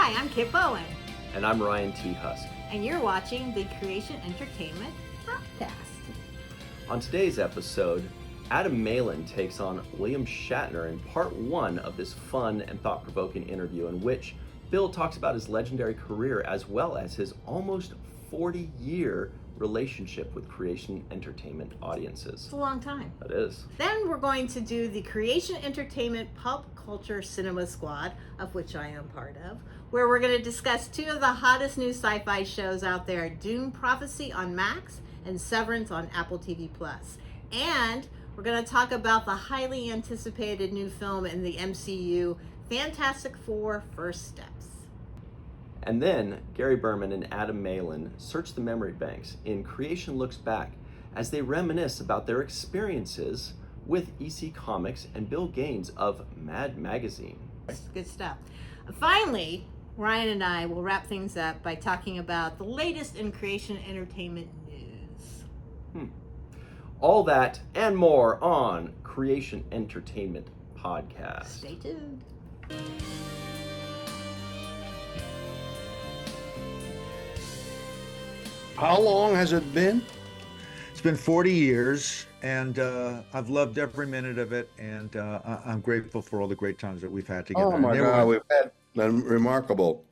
Hi, I'm Kit Bowen. And I'm Ryan T. Husk. And you're watching the Creation Entertainment Podcast. On today's episode, Adam Malin takes on William Shatner in part one of this fun and thought-provoking interview in which Bill talks about his legendary career as well as his almost 40-year relationship with Creation Entertainment audiences. It's a long time. It is. Then we're going to do the Creation Entertainment Pop Culture Cinema Squad, of which I am part of, where we're going to discuss two of the hottest new sci-fi shows out there, Dune Prophecy on Max and Severance on Apple TV+. And we're going to talk about the highly anticipated new film in the MCU, Fantastic Four: First Steps. And then Gary Berman and Adam Malin search the memory banks in Creation Looks Back as they reminisce about their experiences with EC Comics and Bill Gaines of Mad Magazine. Good stuff. Finally, Ryan and I will wrap things up by talking about the latest in Creation Entertainment news. All that and more on Creation Entertainment Podcast. Stay tuned. How long has it been? It's been 40 years, and I've loved every minute of it, and I'm grateful for all the great times that we've had together. Oh my God, we've had a remarkable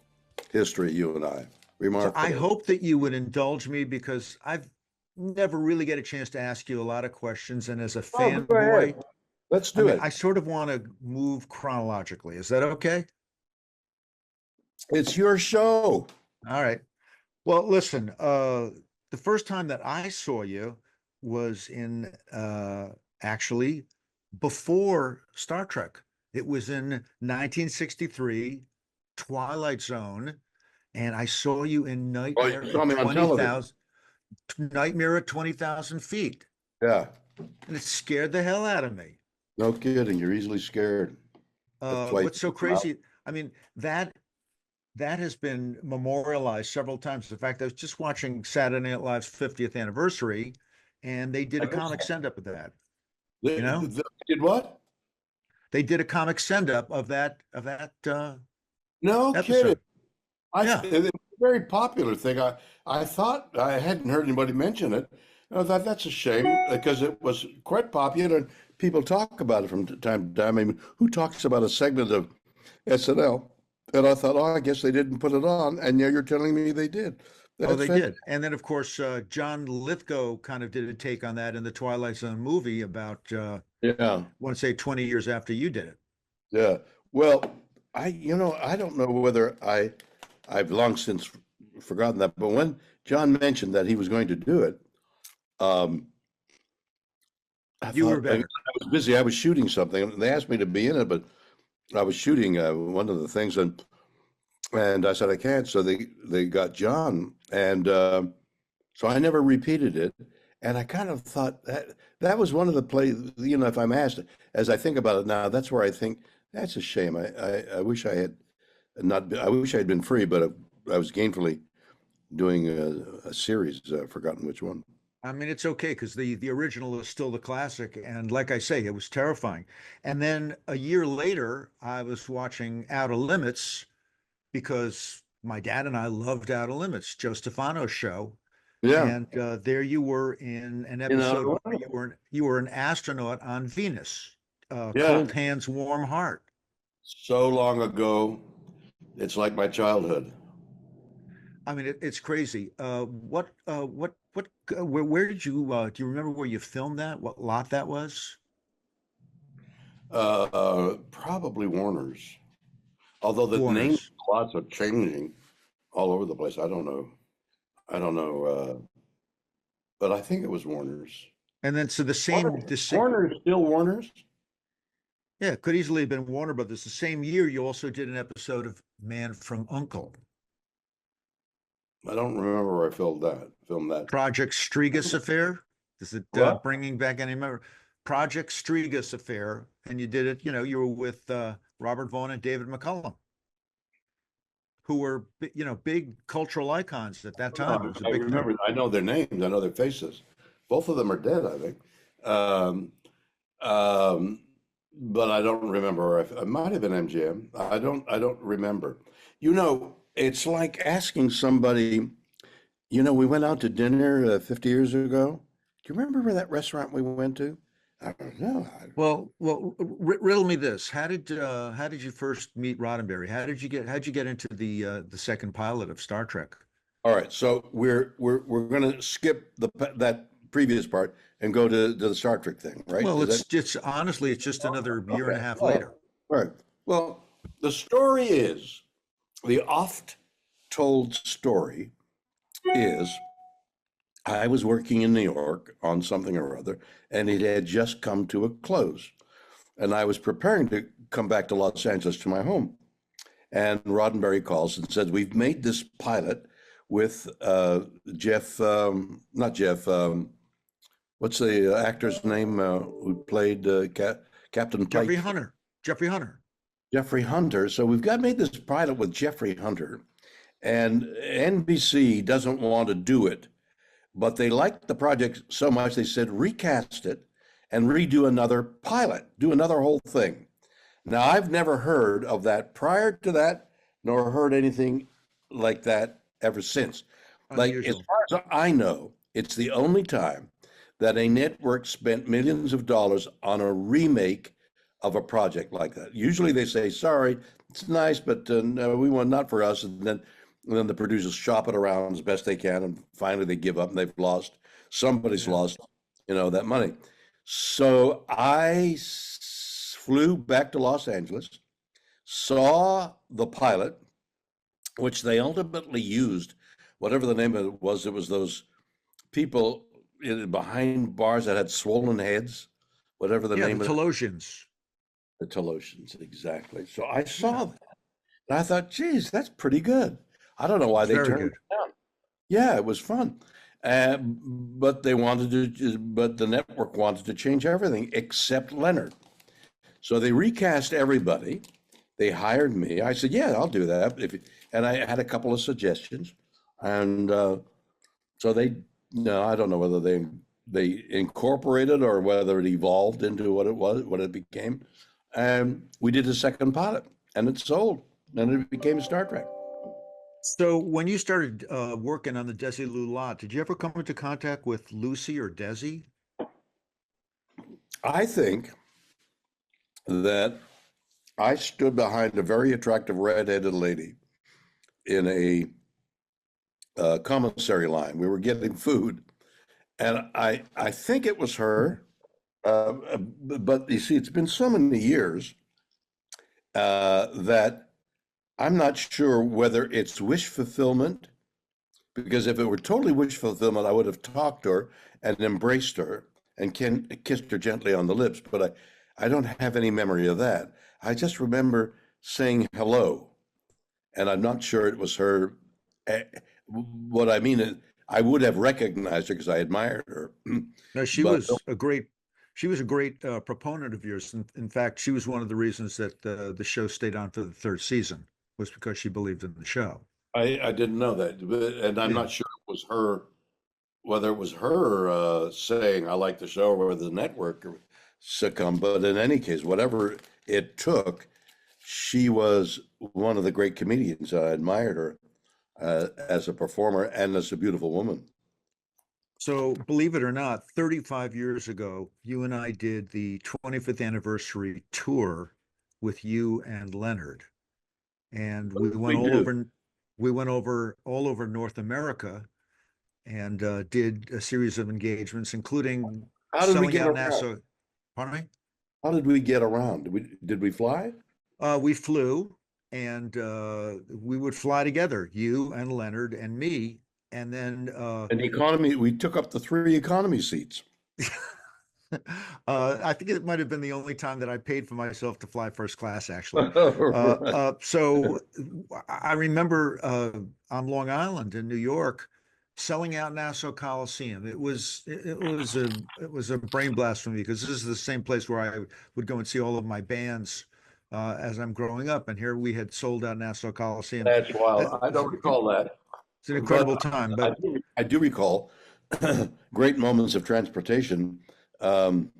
history, you and I. Remarkable. So I hope that you would indulge me because I've never really get a chance to ask you a lot of questions, and as a fanboy, let's do it. I sort of want to move chronologically. Is that okay? It's your show. All right. Well, listen, the first time that I saw you was in actually before Star Trek. It was in 1963, Twilight Zone, and I saw you in Nightmare you saw me on television. Nightmare at 20,000 feet. Yeah. And it scared the hell out of me. No kidding. You're easily scared. What's so crazy? I mean, that has been memorialized several times. In fact, I was just watching Saturday Night Live's 50th anniversary, and they did a comic send-up of that. They did what? They did a comic send-up of that No episode. kidding. Yeah. It was a very popular thing. I thought I hadn't heard anybody mention it. And I thought that's a shame because it was quite popular and people talk about it from time to time. I mean, who talks about a segment of SNL? And I thought, I guess they didn't put it on. And now you're telling me they did. They did. And then, of course, John Lithgow kind of did a take on that in the Twilight Zone movie about, I want to say 20 years after you did it. Yeah. Well, I don't know whether I've long since forgotten that. But when John mentioned that he was going to do it, You were better. I was busy. I was shooting something. And they asked me to be in it, but I was shooting one of the things, and I said I can't. So they got John, and so I never repeated it. And I kind of thought that was one of the plays. You know, if I'm asked, as I think about it now, that's where I think that's a shame. I wish I had not. I wish I had been free, but I was gainfully doing a series. Forgotten which one. I mean, it's okay because the original is still the classic. And like I say, it was terrifying. And then a year later, I was watching Outer Limits because my dad and I loved Outer Limits, Joe Stefano's show. Yeah. And there you were in an episode where you were an astronaut on Venus. Cold Hands, Warm Heart. So long ago, it's like my childhood. I mean, it's crazy. Where did you, do you remember where you filmed that? What lot that was? Probably Warner's. Although the names of the lots are changing all over the place. I don't know. But I think it was Warner's. And then, so Warner's still Warner's? Yeah, it could easily have been Warner Brothers. The same year, you also did an episode of Man from U.N.C.L.E. I don't remember where I filmed that. Project Strigas Affair. Is it bringing back any memory? Project Strigas Affair, and you did it. You know, you were with Robert Vaughn and David McCullum, who were big cultural icons at that time. It was a big remember. I know their names. I know their faces. Both of them are dead, I think. but I don't remember. It might have been MGM. I don't remember. It's like asking somebody. We went out to dinner 50 years ago. Do you remember where that restaurant we went to? I don't know. Riddle me this: how did you first meet Roddenberry? How'd you get into the second pilot of Star Trek? All right, so we're going to skip that previous part and go to the Star Trek thing, right? Well, Is that it's honestly, it's just another year and okay? a half All right. later. All right. Well, the story is the oft told story is I was working in New York on something or other, and it had just come to a close. And I was preparing to come back to Los Angeles to my home. And Roddenberry calls and says, "We've made this pilot with Jeff, not Jeff, what's the actor's name who played Captain Jeffrey Pike? Hunter. Jeffrey Hunter. Jeffrey Hunter. So we've got made this pilot with Jeffrey Hunter, and NBC doesn't want to do it, but they liked the project so much they said recast it and redo another pilot, do another whole thing. Now I've never heard of that prior to that, nor heard anything like that ever since. Like as Unusual. far as I know, it's the only time that a network spent millions of dollars on a remake of a project like that. Usually they say, sorry, it's nice, but no, we want not for us. And then the producers shop it around as best they can. And finally they give up and they've lost, somebody's Yeah. lost, that money. So I flew back to Los Angeles, saw the pilot, which they ultimately used, whatever the name of it was those people behind bars that had swollen heads, whatever the Yeah, name the of it, Telosians. the Telosians, exactly. So I Yeah, saw that and I thought, geez, that's pretty good. I don't know why it's they very turned good. it down. Yeah, it was fun. But but the network wanted to change everything except Leonard. So they recast everybody. They hired me. I said, "Yeah, I'll do that." And I had a couple of suggestions, and so they, no, I don't know whether they incorporated or whether it evolved into what it was, what it became. And we did a second pilot, and it sold, and it became Star Trek. So when you started working on the Desilu lot, did you ever come into contact with Lucy or Desi? I think that I stood behind a very attractive red-headed lady in a commissary line. We were getting food, and I think it was her. But you see, it's been so many years that I'm not sure whether it's wish fulfillment, because if it were totally wish fulfillment, I would have talked to her and embraced her and kissed her gently on the lips. But I don't have any memory of that. I just remember saying hello, and I'm not sure it was her. Eh, What I mean is, I would have recognized her because I admired her. No, she But was a great proponent of yours. In fact, she was one of the reasons that the show stayed on for the third season was because she believed in the show. I didn't know that, and I'm Yeah. not sure it was her, whether it was her saying I like the show or whether the network succumbed. But in any case, whatever it took, she was one of the great comedians. I admired her as a performer and as a beautiful woman. So, believe it or not, 35 years ago, you and I did the 25th anniversary tour with you and Leonard. And We do. we went over all over North America and did a series of engagements, including How did we selling get out around? NASA. Pardon me? How did we get around? Did we fly? We flew and we would fly together, you and Leonard and me. And then And economy, we took up the 3 economy seats. I think it might have been the only time that I paid for myself to fly first class, actually. Right. So I remember on Long Island in New York selling out Nassau Coliseum. It was a brain blast for me because this is the same place where I would go and see all of my bands as I'm growing up, and here we had sold out Nassau Coliseum. That's wild. I It's don't recall that, an but incredible time, I but do, I do recall great moments of transportation. Um,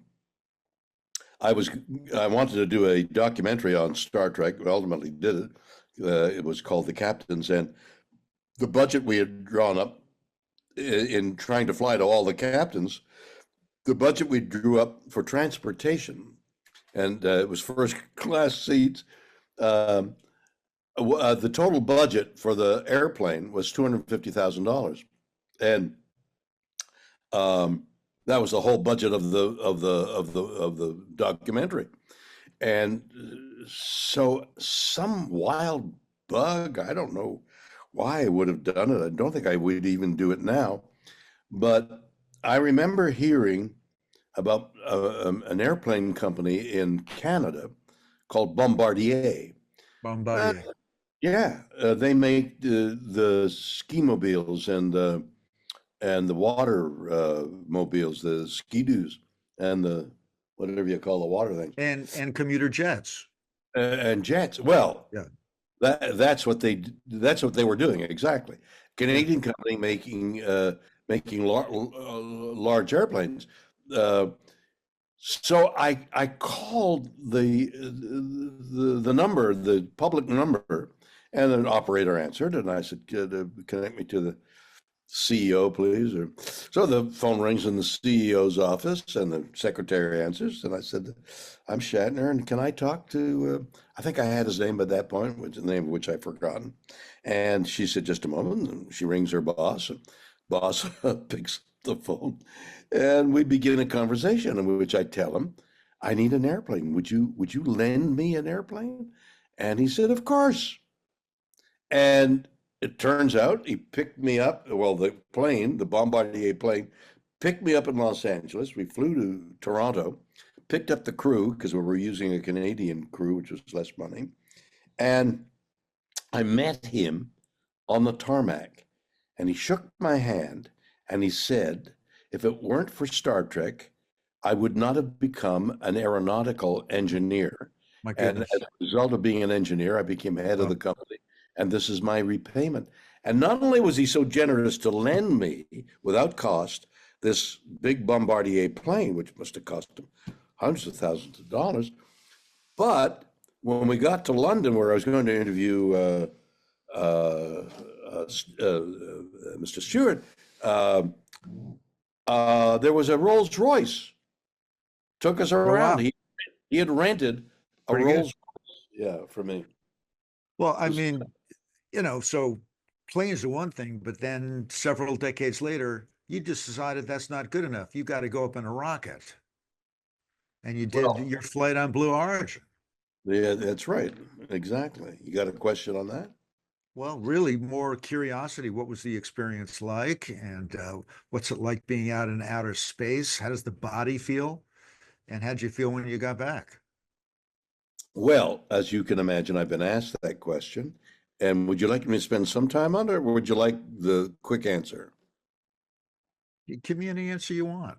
I wanted to do a documentary on Star Trek. We ultimately did it. It was called The Captains, and the budget we had drawn up in trying to fly to all the captains, the budget we drew up for transportation, and it was first class seats. The total budget for the airplane was $250,000, and that was the whole budget of the documentary. And so some wild bug, I don't know why I would have done it. I don't think I would even do it now. But I remember hearing about an airplane company in Canada called Bombardier. Bombardier. They make the ski mobiles and the water mobiles, the ski-doos, and the whatever you call the water thing, and commuter jets and jets. Well, yeah, that's what they were doing exactly. Canadian company making large airplanes. So I called the number, the public number, and an operator answered, and I said, "Connect me to the CEO, please." So the phone rings in the CEO's office, and the secretary answers, and I said, "I'm Shatner, and can I talk to?" I think I had his name by that point, which the name of which I've forgotten. And she said, "Just a moment." And she rings her boss, and boss picks the phone, and we begin a conversation in which I tell him, "I need an airplane. Would you lend me an airplane?" And he said, "Of course." And it turns out he picked me up. Well, the Bombardier plane, picked me up in Los Angeles. We flew to Toronto, picked up the crew because we were using a Canadian crew, which was less money. And I met him on the tarmac, and he shook my hand and he said, "If it weren't for Star Trek, I would not have become an aeronautical engineer." My And goodness. as a result of being an engineer, I became head of the company. And this is my repayment. And not only was he so generous to lend me without cost this big Bombardier plane, which must have cost him hundreds of thousands of dollars, but when we got to London, where I was going to interview Mr. Stewart, there was a Rolls Royce. Took us around. wow. He had rented a Pretty good. Rolls Royce, for me. Well, I mean, so planes are one thing, but then several decades later, you just decided that's not good enough. You got to go up in a rocket. And you did Well, your flight on Blue Origin. yeah, that's right. Exactly. You got a question on that? Well, really more curiosity. What was the experience like? And what's it like being out in outer space? How does the body feel? And how'd you feel when you got back? Well, as you can imagine, I've been asked that question. And would you like me to spend some time on it, or would you like the quick answer? Give me any answer you want.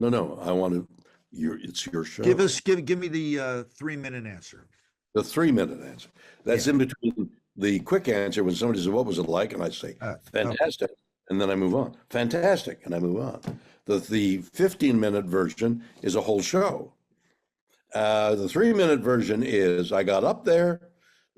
No, I want to. It's your show. Give me the 3-minute answer. The 3-minute answer. That's in between the quick answer when somebody says, "What was it like?" And I say, "Fantastic," and then I move on. Fantastic, and I move on. The 15-minute version is a whole show. The 3-minute version is I got up there,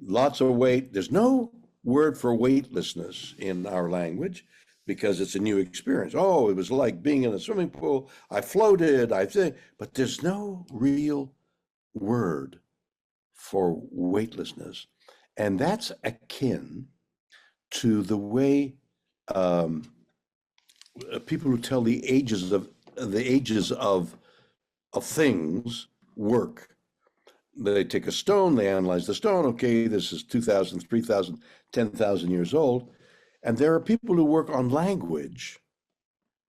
lots of weight. There's no word for weightlessness in our language because it's a new experience. Oh, it was like being in a swimming pool. I floated, but there's no real word for weightlessness. And that's akin to the way people who tell the ages of things work. They take a stone, they analyze the stone. Okay, this is 2,000, 3,000, 10,000 years old. And there are people who work on language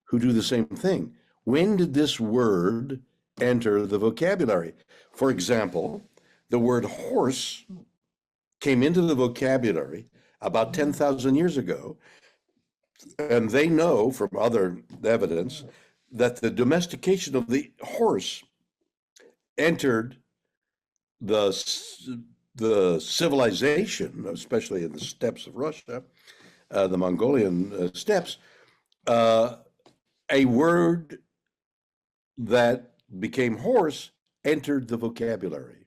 who do the same thing. When did this word enter the vocabulary? For example, the word horse came into the vocabulary about 10,000 years ago. And they know from other evidence that the domestication of the horse entered the civilization, especially in the steppes of Russia, the Mongolian steppes, a word that became horse entered the vocabulary.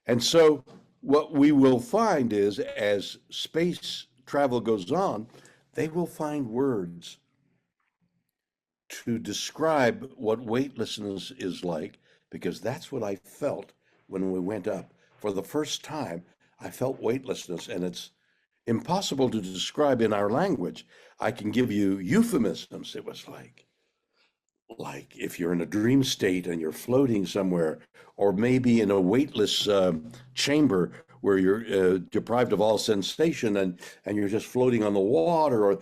And so what we will find is, as space travel goes on, they will find words to describe what weightlessness is like, because that's what I felt when we went up. For the first time, I felt weightlessness, and it's impossible to describe in our language. I can give you euphemisms. It was like if you're in a dream state and you're floating somewhere, or maybe in a weightless chamber where you're deprived of all sensation and you're just floating on the water. Or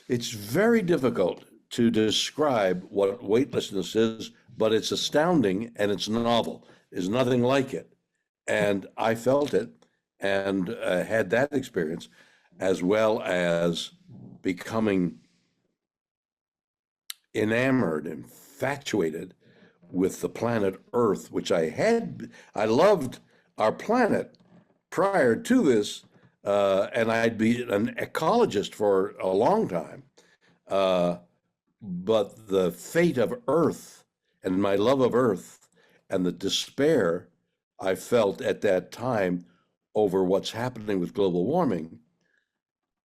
it's very difficult to describe what weightlessness is, but it's astounding and it's novel. There's nothing like it. And I felt it and had that experience, as well as becoming enamored, infatuated with the planet Earth, which I loved our planet prior to this, and I'd be an ecologist for a long time. But the fate of Earth and my love of Earth and the despair I felt at that time over what's happening with global warming,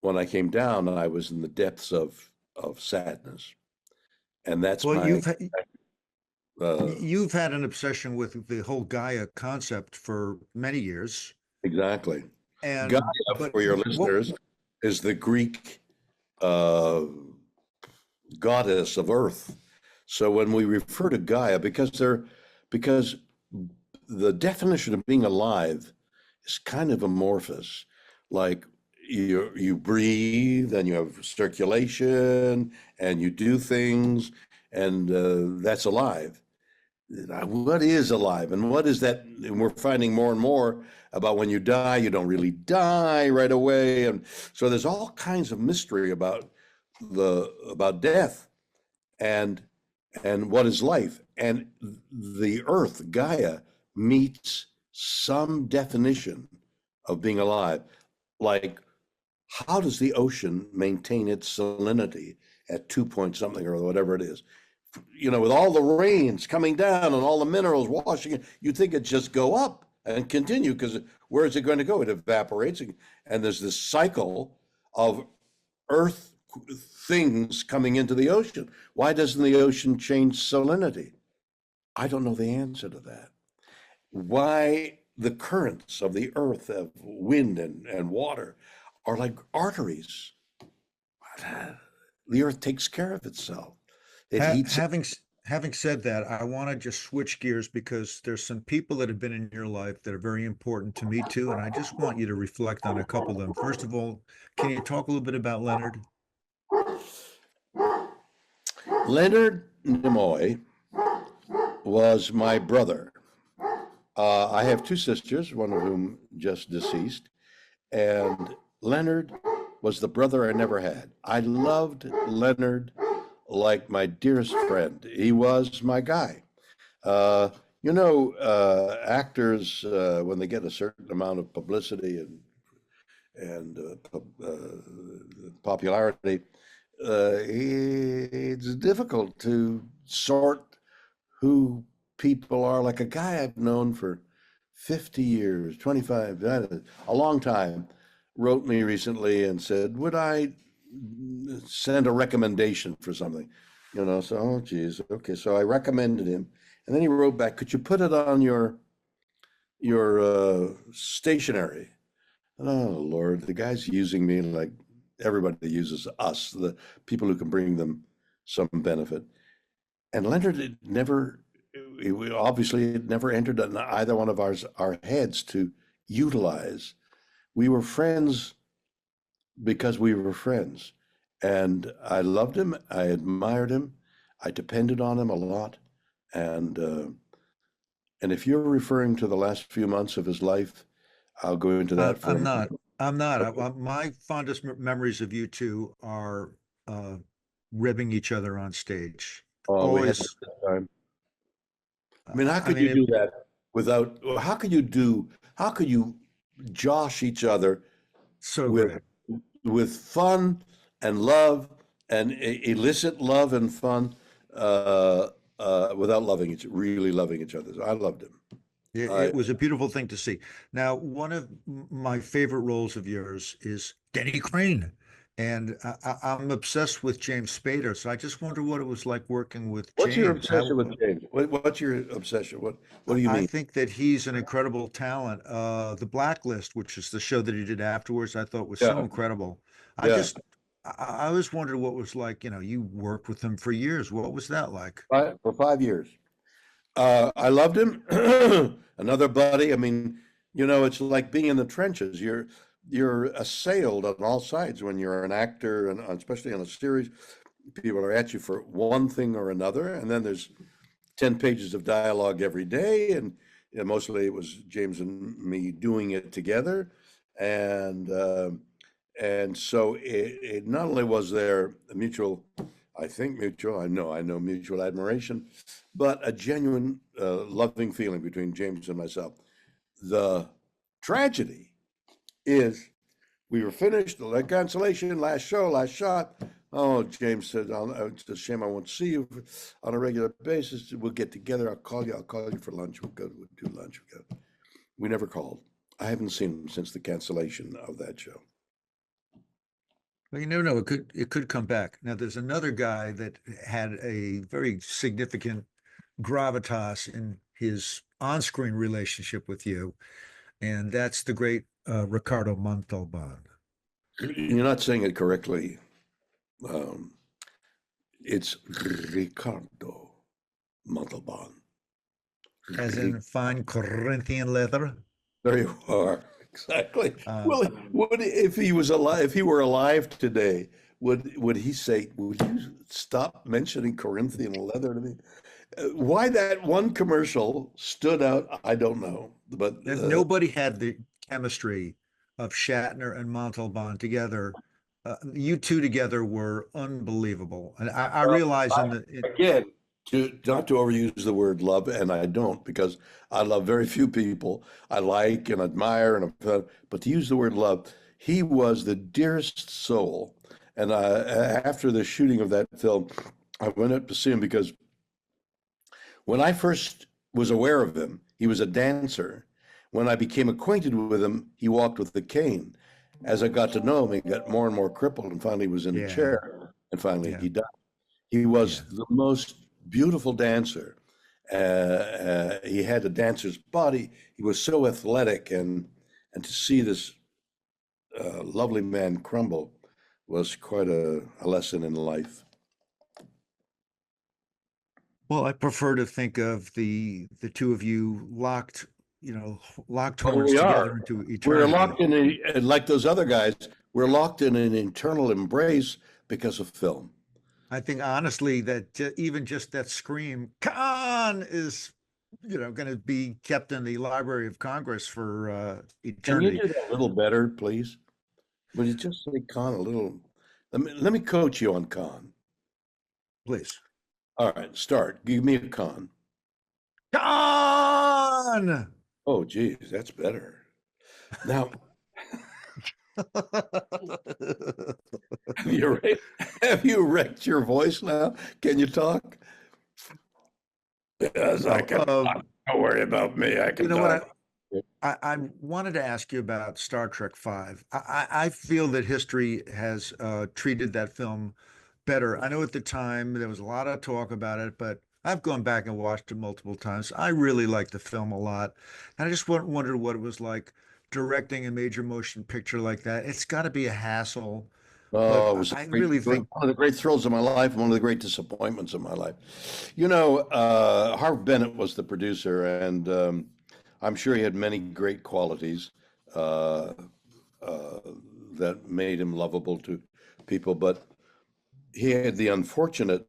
when I came down, I was in the depths of sadness. And that's Well, my you've had an obsession with the whole Gaia concept for many years, exactly. and Gaia, but for your what? listeners, is the Greek goddess of Earth. So when we refer to Gaia, because the definition of being alive is kind of amorphous. Like you breathe and you have circulation and you do things, and that's alive. What is alive, and what is that? And we're finding more and more about when you die, you don't really die right away, and so there's all kinds of mystery about death and what is life. And the Earth, Gaia, meets some definition of being alive. Like, how does the ocean maintain its salinity at 2 point something or whatever it is? With all the rains coming down and all the minerals washing it, you'd think it'd just go up and continue, because where is it going to go? It evaporates, and there's this cycle of Earth things coming into the ocean. Why doesn't the ocean change salinity? I don't know the answer to that. Why the currents of the Earth, of wind and water, are like arteries. The Earth takes care of itself. It heats. Having said that, I want to just switch gears, because there's some people that have been in your life that are very important to me too, and I just want you to reflect on a couple of them. First of all, can you talk a little bit about Leonard? Leonard Nimoy was my brother. I have two sisters, one of whom just deceased, and Leonard was the brother I never had. I loved Leonard like my dearest friend. He was my guy. Actors, when they get a certain amount of publicity and popularity, it's difficult to sort who people are. Like a guy I've known for 50 years, 25, a long time, wrote me recently and said, would I send a recommendation for something? So, oh, geez, okay. So I recommended him. And then he wrote back, could you put it on your stationery? Oh, Lord, the guy's using me like everybody uses us, the people who can bring them some benefit. And Leonard had never entered in either one of our heads to utilize. We were friends because we were friends. And I loved him. I admired him. I depended on him a lot. And if you're referring to the last few months of his life, I'll go into that for I'm a not. minute. I'm not. My fondest memories of you two are ribbing each other on stage. Oh, we had Always. a good time. I mean, how I could mean, you do that without, how could you josh each other so with great. fun and love and illicit love and fun, without really loving each other. I loved him. It was a beautiful thing to see. Now, one of my favorite roles of yours is Denny Crane, and I'm obsessed with James Spader. So I just wonder what it was like working with What's your James. obsession with James? What's your obsession? What do you I mean? think that he's an incredible talent. The Blacklist, which is the show that he did afterwards, I thought was so Yeah, incredible. I yeah. just, I always wondered what it was like. You worked with him for years. What was that like? For 5 years. I loved him. Another buddy. I mean, it's like being in the trenches. You're assailed on all sides when you're an actor, and especially on a series. People are at you for one thing or another, and then there's 10 pages of dialogue every day, and mostly it was James and me doing it together, and so it not only was there a mutual, I know mutual admiration, but a genuine loving feeling between James and myself. The tragedy is we were finished, the cancellation, last show, last shot. Oh, James said, it's a shame I won't see you on a regular basis. We'll get together. I'll call you for lunch. We'll do lunch. We never called. I haven't seen him since the cancellation of that show. Well, you never know. It could come back. Now, there's another guy that had a very significant gravitas in his on-screen relationship with you, and that's the great Ricardo Montalban. You're not saying it correctly. It's Ricardo Montalban. As in fine Corinthian leather. There you are. Exactly. Uh, Well, if he was alive, if he were alive today, would he say, "Would you stop mentioning Corinthian leather to me"? Why that one commercial stood out, I don't know. But nobody had the chemistry of Shatner and Montalban together. You two together were unbelievable, and I realize again, not to overuse the word love, and I don't, because I love very few people I like and admire, but to use the word love, he was the dearest soul. And after the shooting of that film, I went up to see him because when I first was aware of him, he was a dancer. When I became acquainted with him, he walked with a cane. As I got to know him, he got more and more crippled, and finally was in a yeah, chair, and finally yeah, he died. He was yeah. the most beautiful dancer. He had a dancer's body. He was so athletic, and to see this lovely man crumble was quite a lesson in life. Well, I prefer to think of the two of you locked Well, horns we together are. into We're eternity. locked like those other guys, we're locked in an eternal embrace because of film. I think honestly that even just that scream, "Khan," is going to be kept in the Library of Congress for Can you eternity. do that a little better, please? Would you just say Khan a little? Let me coach you on Khan. Please, All right, start. Give me a Khan. Khan. Oh, geez, that's better. Now, have you wrecked your voice now? Can you talk? Yes, I No, can talk. Don't worry about me. I you can know what? talk. I wanted to ask you about Star Trek Five. I feel that history has treated that film better. I know at the time there was a lot of talk about it, but I've gone back and watched it multiple times. I really like the film a lot, and I just wondered what it was like directing a major motion picture like that. It's got to be a hassle, but Oh, it was I really one think of the great thrills of my life, one of the great disappointments of my life. Harv Bennett was the producer, and I'm sure he had many great qualities uh, uh, that made him lovable to people, but he had the unfortunate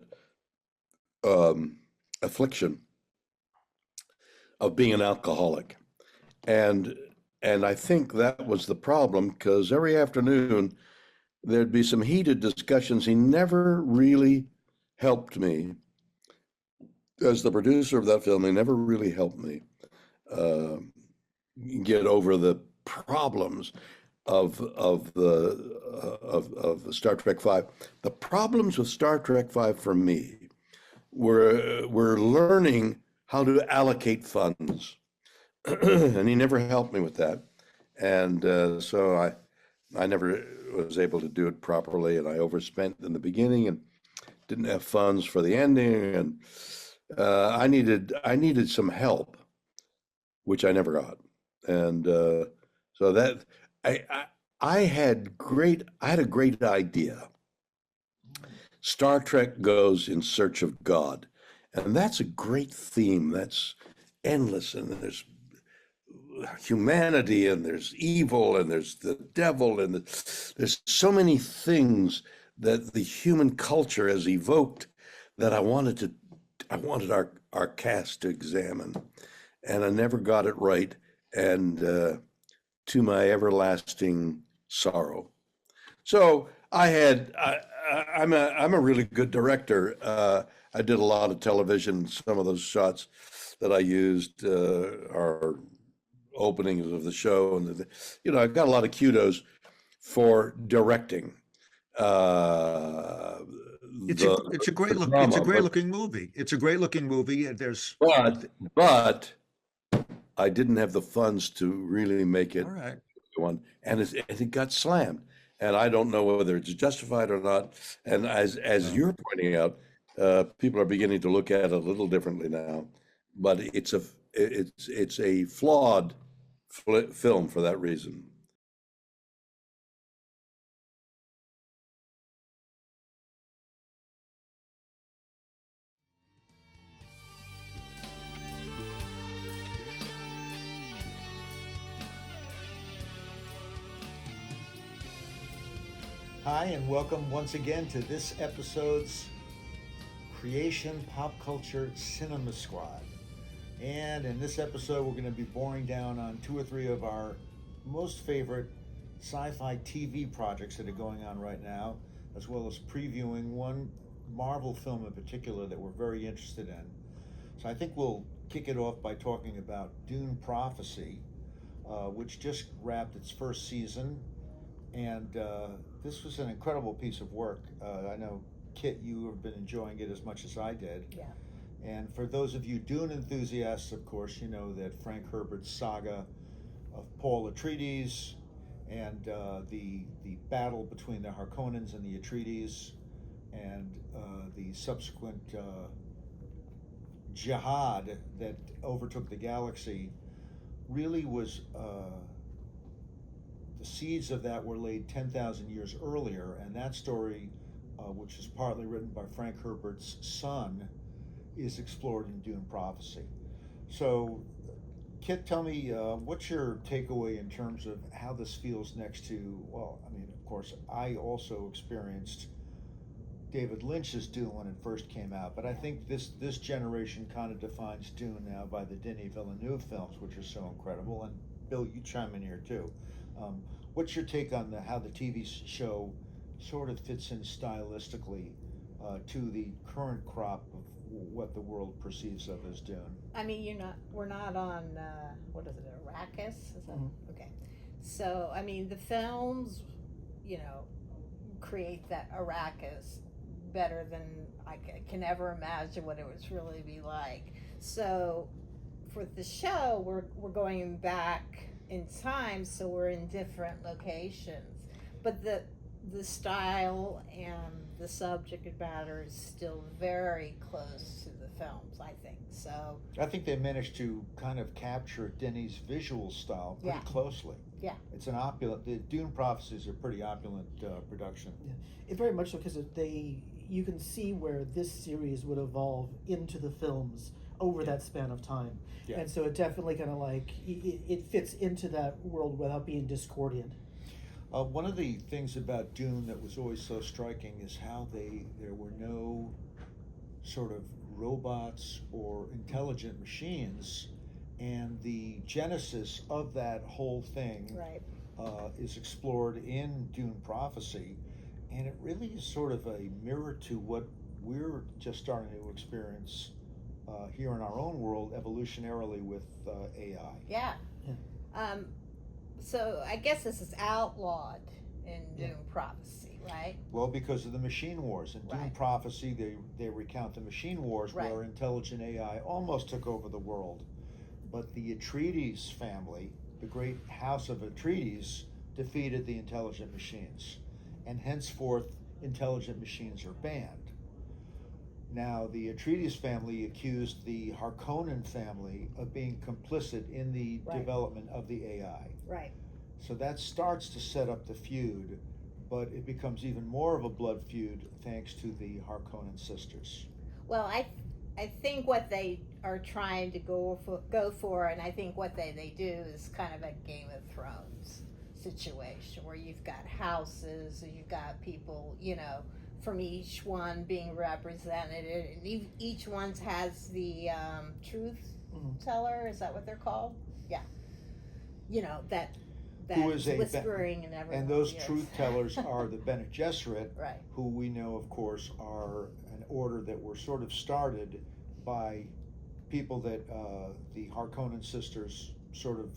um, affliction of being an alcoholic, and I think that was the problem because every afternoon there'd be some heated discussions. He never really helped me as the producer of that film. He never really helped me uh, get over the problems of Star Trek Five. The problems with Star Trek Five for me we're learning how to allocate funds, and he never helped me with that, and so I never was able to do it properly, and I overspent in the beginning and didn't have funds for the ending, and I needed some help, which I never got, and so that I, I I had a great idea. Star Trek goes in search of God, and that's a great theme. That's endless, and there's humanity, and there's evil, and there's the devil, and there's so many things that the human culture has evoked that I wanted our cast to examine, and I never got it right, and to my everlasting sorrow. So I'm a really good director. I did a lot of television. Some of those shots that I used are openings of the show, and I got a lot of kudos for directing uh, It's a great the look. It's a drama. great looking movie. It's a great looking movie. There's But I didn't have the funds to really make it all right. one, and it got slammed. And I don't know whether it's justified or not. And as No. you're pointing out, people are beginning to look at it a little differently now. But it's a flawed film for that reason. Hi, and welcome once again to this episode's Creation Pop Culture Cinema Squad. And in this episode, we're going to be boring down on two or three of our most favorite sci-fi TV projects that are going on right now, as well as previewing one Marvel film in particular that we're very interested in. So I think we'll kick it off by talking about Dune Prophecy, which just wrapped its first season. And this was an incredible piece of work. I know, Kit, you have been enjoying it as much as I did. Yeah. And for those of you Dune enthusiasts, of course, you know that Frank Herbert's saga of Paul Atreides and the battle between the Harkonnens and the Atreides, and the subsequent jihad that overtook the galaxy really was the seeds of that were laid 10,000 years earlier, and that story, which is partly written by Frank Herbert's son, is explored in Dune Prophecy. So, Kit, tell me, what's your takeaway in terms of how this feels next to, well, I mean, of course, I also experienced David Lynch's Dune when it first came out, but I think this generation kind of defines Dune now by the Denis Villeneuve films, which are so incredible. And Bill, you chime in here too. What's your take on how the TV show sort of fits in stylistically to the current crop of what the world perceives of as Dune? I mean, we're not on, what is it, Arrakis? Is that, okay. So, I mean, the films, create that Arrakis better than I can ever imagine what it would really be like. So, for the show, we're going back in time, so we're in different locations. But the style and the subject matter is still very close to the films, I think. So I think they managed to kind of capture Denis' visual style pretty closely. Yeah. It's an opulent, the Dune Prophecies are pretty opulent production. Yeah, it very much so, because you can see where this series would evolve into the films over that span of time. Yeah. And so it definitely kind of like, it fits into that world without being discordant. One of the things about Dune that was always so striking is how there were no sort of robots or intelligent machines, and the genesis of that whole thing is explored in Dune Prophecy, and it really is sort of a mirror to what we're just starting to experience here in our own world evolutionarily with AI. yeah. So I guess this is outlawed in Yeah. Dune Prophecy, right? Well, because of the machine wars. In Dune Right. Prophecy, they recount the machine wars Right. where intelligent AI almost took over the world. But the Atreides family, the great house of Atreides, defeated the intelligent machines. And henceforth, intelligent machines are banned. Now, the Atreides family accused the Harkonnen family of being complicit in the Right. development of the AI. Right. So that starts to set up the feud, but it becomes even more of a blood feud thanks to the Harkonnen sisters. Well, I think what they are trying to go for, and I think what they do is kind of a Game of Thrones situation where you've got houses, and you've got people, from each one being represented, and each one has the truth teller. Is that what they're called? Yeah. That Who is a whispering in everyone's And those ears. truth tellers are the Bene Gesserit, Right. who we know, of course, are an order that were sort of started by people that the Harkonnen sisters sort of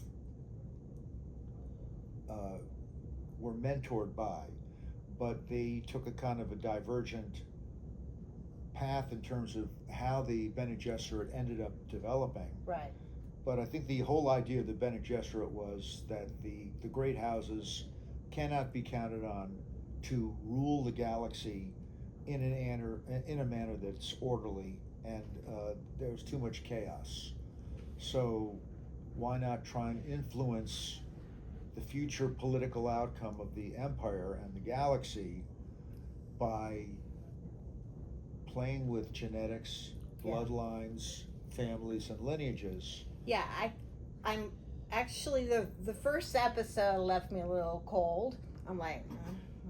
were mentored by, but they took a kind of a divergent path in terms of how the Bene Gesserit ended up developing. Right. But I think the whole idea of the Bene Gesserit was that the great houses cannot be counted on to rule the galaxy in a manner that's orderly, and there's too much chaos. So why not try and influence the future political outcome of the empire and the galaxy by playing with genetics, Yeah. bloodlines, families, and lineages? Yeah, I'm actually the first episode left me a little cold. I'm like,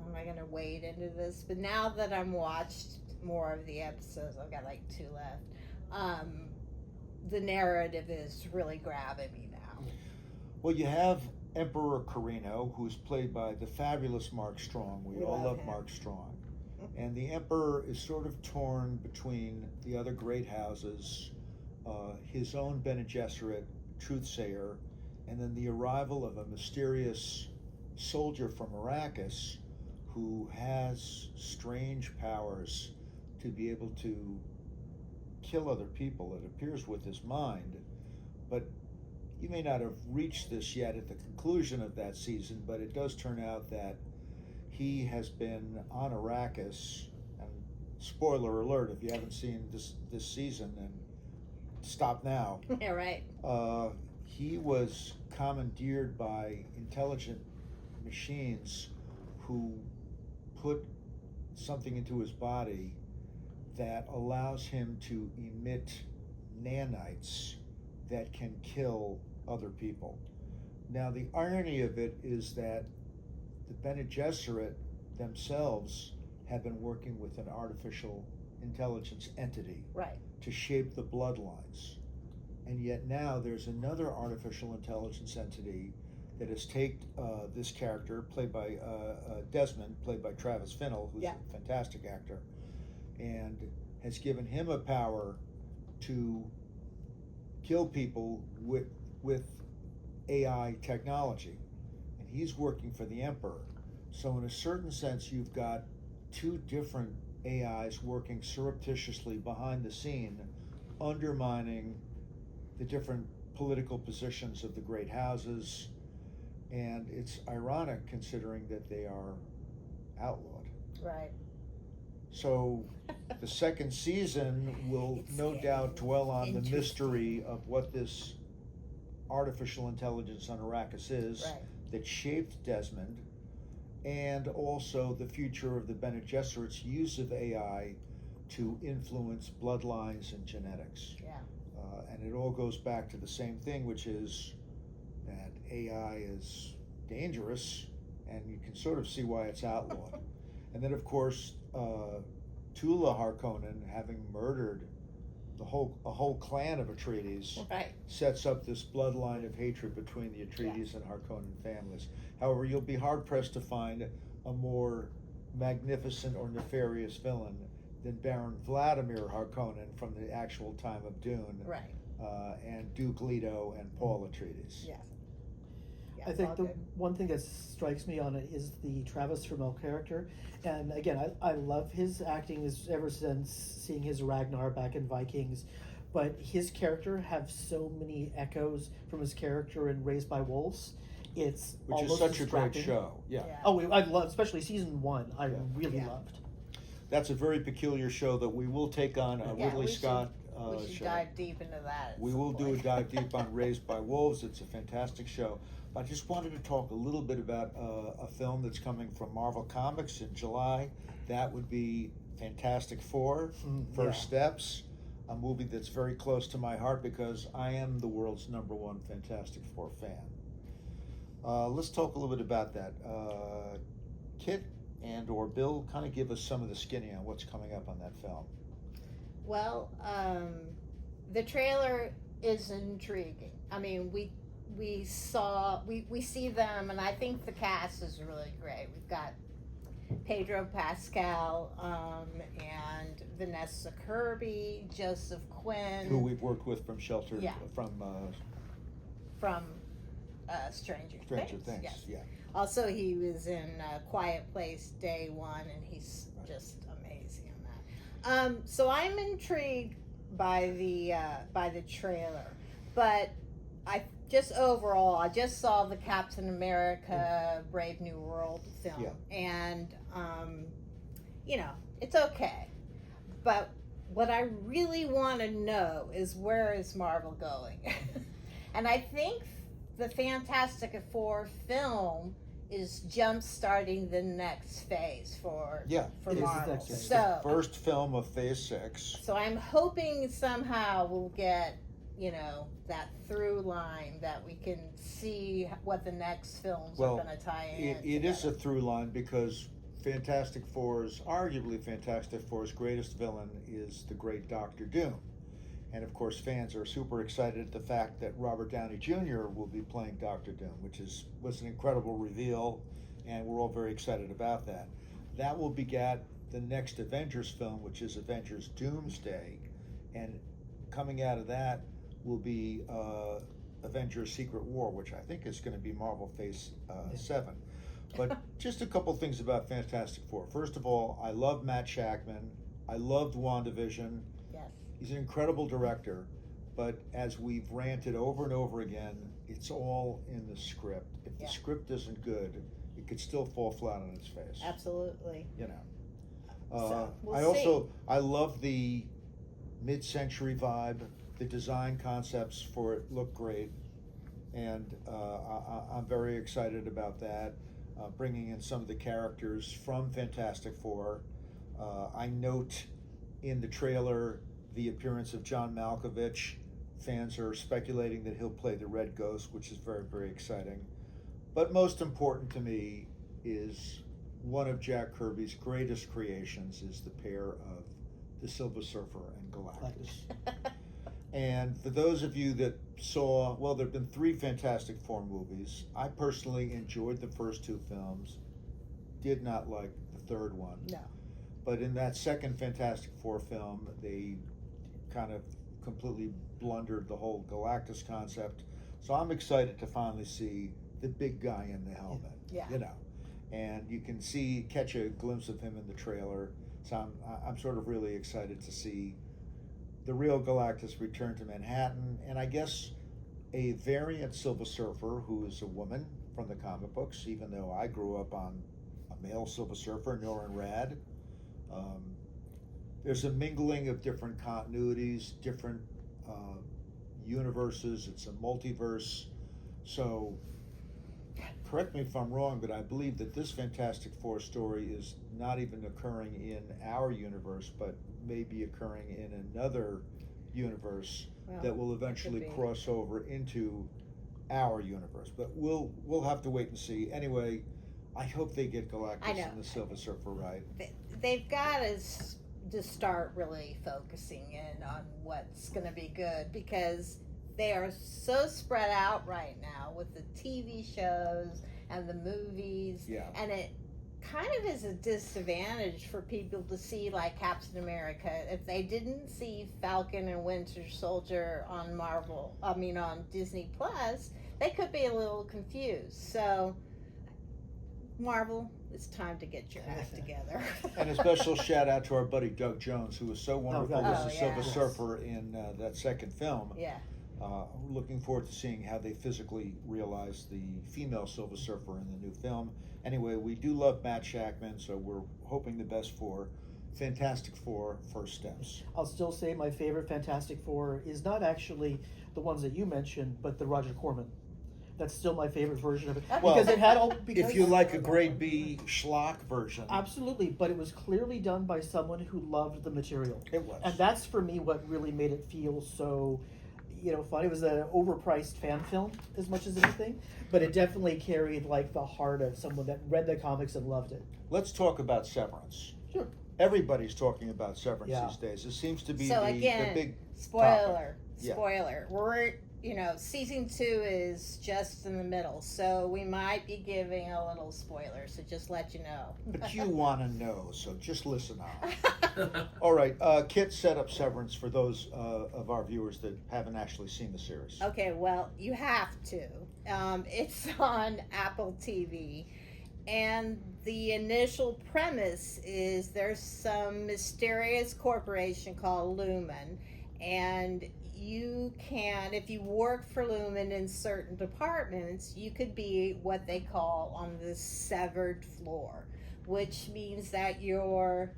am I gonna wade into this? But now that I'm watched more of the episodes, I've got like 2 left. The narrative is really grabbing me now. Well, you have Emperor Carino, who's played by the fabulous Mark Strong. We all love him. Mark Strong. And the Emperor is sort of torn between the other great houses, his own Bene Gesserit truthsayer, and then the arrival of a mysterious soldier from Arrakis who has strange powers to be able to kill other people, it appears, with his mind. But you may not have reached this yet at the conclusion of that season, but it does turn out that he has been on Arrakis, and spoiler alert if you haven't seen this season, and stop now. Yeah, right. He was commandeered by intelligent machines who put something into his body that allows him to emit nanites that can kill other people. Now, the irony of it is that the Bene Gesserit themselves have been working with an artificial intelligence entity Right. to shape the bloodlines. And yet now there's another artificial intelligence entity that has taken this character, played by Desmond, played by Travis Finnell, who's Yeah. a fantastic actor, and has given him a power to kill people with AI technology. And he's working for the Emperor. So in a certain sense, you've got 2 different AIs working surreptitiously behind the scene, undermining the different political positions of the great houses. And it's ironic considering that they are outlawed. Right. So the second season will no doubt dwell on the mystery of what this artificial intelligence on Arrakis is, Right. that shaped Desmond, and also the future of the Bene Gesserit's use of AI to influence bloodlines and genetics. Yeah. And it all goes back to the same thing, which is that AI is dangerous, and you can sort of see why it's outlawed. And then, of course, Tula Harkonnen, having murdered a whole clan of Atreides, Right. sets up this bloodline of hatred between the Atreides and Harkonnen families. However, you'll be hard-pressed to find a more magnificent or nefarious villain than Baron Vladimir Harkonnen from the actual time of Dune, Right. and Duke Leto and Paul Atreides. Yeah. Yeah, I it's think all the good. one thing that strikes me on it is the Travis Fimmel character, and again, I love his acting ever since seeing his Ragnar back in Vikings, but his character have so many echoes from his character in Raised by Wolves. It's Which is almost such a great distracting. show. Yeah. Yeah. Oh, I love, especially season 1. I Yeah. really Yeah. loved. That's a very peculiar show that we will take on a Yeah, Ridley we should- Scott we should show. dive deep into that. at We some will do a point. dive deep on Raised by Wolves. It's a fantastic show. I just wanted to talk a little bit about a film that's coming from Marvel Comics in July. That would be Fantastic Four, First Steps, a movie that's very close to my heart because I am the world's #1 Fantastic Four fan. Let's talk a little bit about that. Kit and or Bill, kind of give us some of the skinny on what's coming up on that film. Well, the trailer is intriguing. I mean, we see them, and I think the cast is really great. We've got Pedro Pascal, and Vanessa Kirby, Joseph Quinn, Who we've worked with from Shelter, Yeah. from from Stranger Things. Yes. Yeah. Also, he was in Quiet Place Day One, and he's Right. just amazing in that. So I'm intrigued by the trailer, but I just saw the Captain America Brave New World film, Yeah. and it's okay. But what I really want to know is, where is Marvel going? And I think the Fantastic Four film is jump starting the next phase for Yeah, for it is the Marvel. next phase. So First film of Phase 6. so I'm hoping somehow we'll get, that through line that we can see what the next films Well, are going to tie in. It is a together. through line because arguably Fantastic Four's greatest villain is the great Doctor Doom. And of course, fans are super excited at the fact that Robert Downey Jr. will be playing Doctor Doom, which was an incredible reveal, and we're all very excited about that. That will beget the next Avengers film, which is Avengers Doomsday, and coming out of that will be Avengers Secret War, which I think is going to be Marvel Phase 7. But just a couple things about Fantastic Four. First of all, I love Matt Shakman. I loved WandaVision. Yes. He's an incredible director, but as we've ranted over and over again, it's all in the script. If the Yeah. script isn't good, it could still fall flat on its face. Absolutely. So, we'll I love the mid-century vibe. The design concepts for it look great, and I'm very excited about that. Bringing in some of the characters from Fantastic Four. I note in the trailer the appearance of John Malkovich. Fans are speculating that he'll play the Red Ghost, which is very, very exciting. But most important to me is one of Jack Kirby's greatest creations is the pair of the Silver Surfer and Galactus. And for those of you that saw, well, there have been 3 Fantastic Four movies. I personally enjoyed the first 2 films, did not like the third one. No. But in that second Fantastic Four film, they kind of completely blundered the whole Galactus concept. So I'm excited to finally see the big guy in the helmet. Yeah. And you can catch a glimpse of him in the trailer. So I'm sort of really excited to see the real Galactus return to Manhattan, and I guess a variant Silver Surfer who is a woman from the comic books, even though I grew up on a male Silver Surfer, Norrin Rad. There's a mingling of different continuities, different universes. It's a multiverse. So, correct me if I'm wrong, but I believe that this Fantastic Four story is not even occurring in our universe, but may be occurring in another universe that will eventually could be. cross over into our universe. But we'll have to wait and see. Anyway, I hope they get I Galactus know. and the Silver Surfer right. They've got to start really focusing in on what's going to be good, because they are so spread out right now with the TV shows and the movies. Yeah. And it kind of is a disadvantage for people to see, like, Captain America. If they didn't see Falcon and Winter Soldier on Disney Plus, they could be a little confused. So, Marvel, it's time to get your act together. And a special shout out to our buddy Doug Jones, who was so wonderful God, as the yes. Silver Oh, yes. Surfer in that second film. Yeah. Looking forward to seeing how they physically realize the female Silver Surfer in the new film. Anyway, we do love Matt Shackman, so we're hoping the best for Fantastic Four First Steps. I'll still say my favorite Fantastic Four is not actually the ones that you mentioned, but the Roger Corman. That's still my favorite version of it Well, because it had all. If you like a grade B schlock version, Absolutely, but it was clearly done by someone who loved the material. it was. And that's for me what really made it feel so, fun. It was an overpriced fan film as much as anything, but it definitely carried like the heart of someone that read the comics and loved it. Let's talk about Severance. Sure. Everybody's talking about Severance Yeah. these days. It seems to be So the again, big spoiler. Yeah. Spoiler. We're season 2 is just in the middle, so we might be giving a little spoiler. So just let you know. But you want to know, so just listen on. All right, Kit set up Severance for those of our viewers that haven't actually seen the series. Okay, well, you have to. It's on Apple TV. And the initial premise is there's some mysterious corporation called Lumen. And you can, if you work for Lumen in certain departments, you could be what they call on the severed floor, which means that your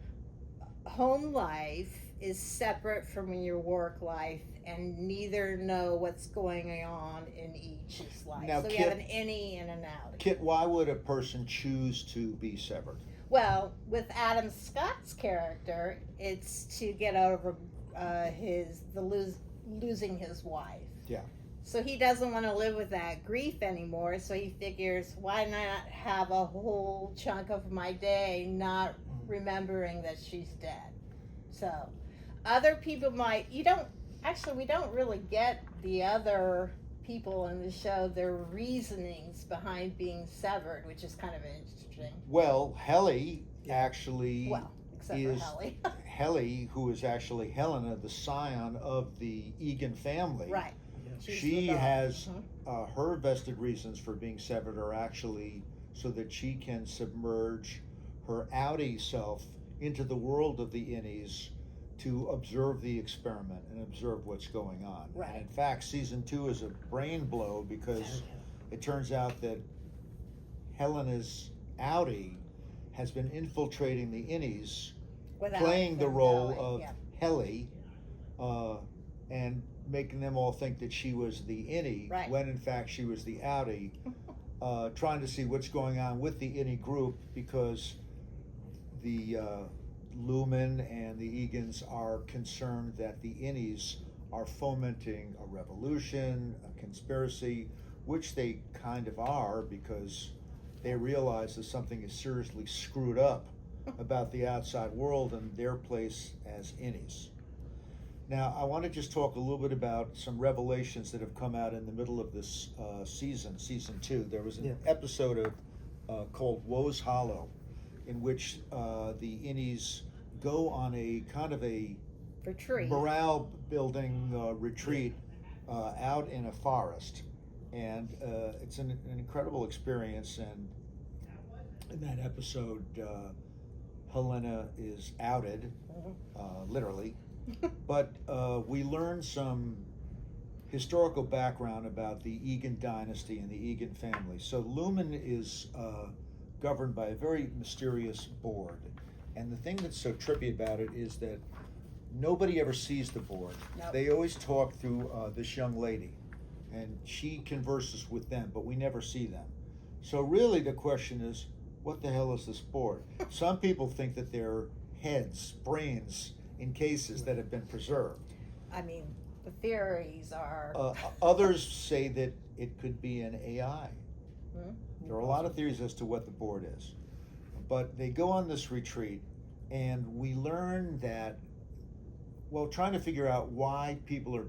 home life is separate from your work life and neither know what's going on in each's life. Now, so you Kit- have an innie and an outie. Kit, why would a person choose to be severed? Well, with Adam Scott's character, it's to get over losing his wife. Yeah. So he doesn't want to live with that grief anymore. So he figures, why not have a whole chunk of my day not remembering that she's dead? So other people we don't really get the other people in the show, their reasonings behind being severed, which is kind of interesting. Well, Helly actually Well, except for is Helly. Helly, who is actually Helena, the scion of the Egan family. Right. Yeah. She's She the dog. has Mhm. her vested reasons for being severed are actually so that she can submerge her outie self into the world of the innies to observe the experiment and observe what's going on. Right. And in fact, season 2 is a brain blow because it turns out that Helena's outie has been infiltrating the innies, Without playing the them role knowing, of yeah. Helly, and making them all think that she was the innie, Right. when in fact she was the outie, trying to see what's going on with the innie group because the Lumen and the Egans are concerned that the innies are fomenting a revolution, a conspiracy, which they kind of are because they realize that something is seriously screwed up about the outside world and their place as innies. Now, I want to just talk a little bit about some revelations that have come out in the middle of this season 2. There was an episode called Woe's Hollow, in which the innies go on a kind of a Retreat. morale building retreat out in a forest. And it's an incredible experience. And in that episode, Helena is outed, literally. But we learn some historical background about the Egan dynasty and the Egan family. So Lumen is governed by a very mysterious board. And the thing that's so trippy about it is that nobody ever sees the board. Nope. They always talk through this young lady, and she converses with them, but we never see them. So really the question is, what the hell is this board? Some people think that they're heads, brains in cases that have been preserved. I mean, the theories are. Others say that it could be an AI. Hmm? There are a lot of theories as to what the board is. But they go on this retreat, and we learn that, well, trying to figure out why people are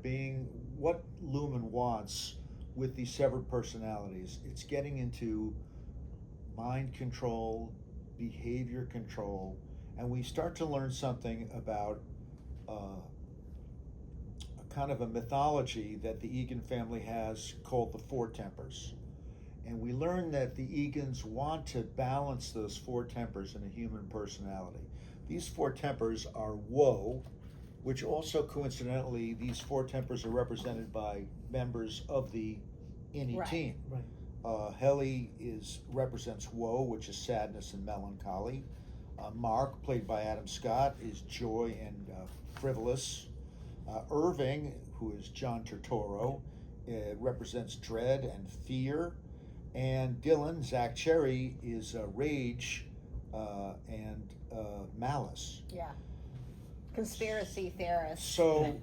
what Lumen wants with these severed personalities, it's getting into mind control, behavior control, and we start to learn something about a kind of a mythology that the Egan family has called the Four Tempers. And we learn that the Egans want to balance those four tempers in a human personality. These four tempers are woe, which also coincidentally, these four tempers are represented by members of the any Right. team. Right. Helly represents woe, which is sadness and melancholy. Mark, played by Adam Scott, is joy and frivolous. Irving, who is John Turturro, represents dread and fear. And Dylan, Zach Cherry, is rage and malice. Yeah. Conspiracy theorists. So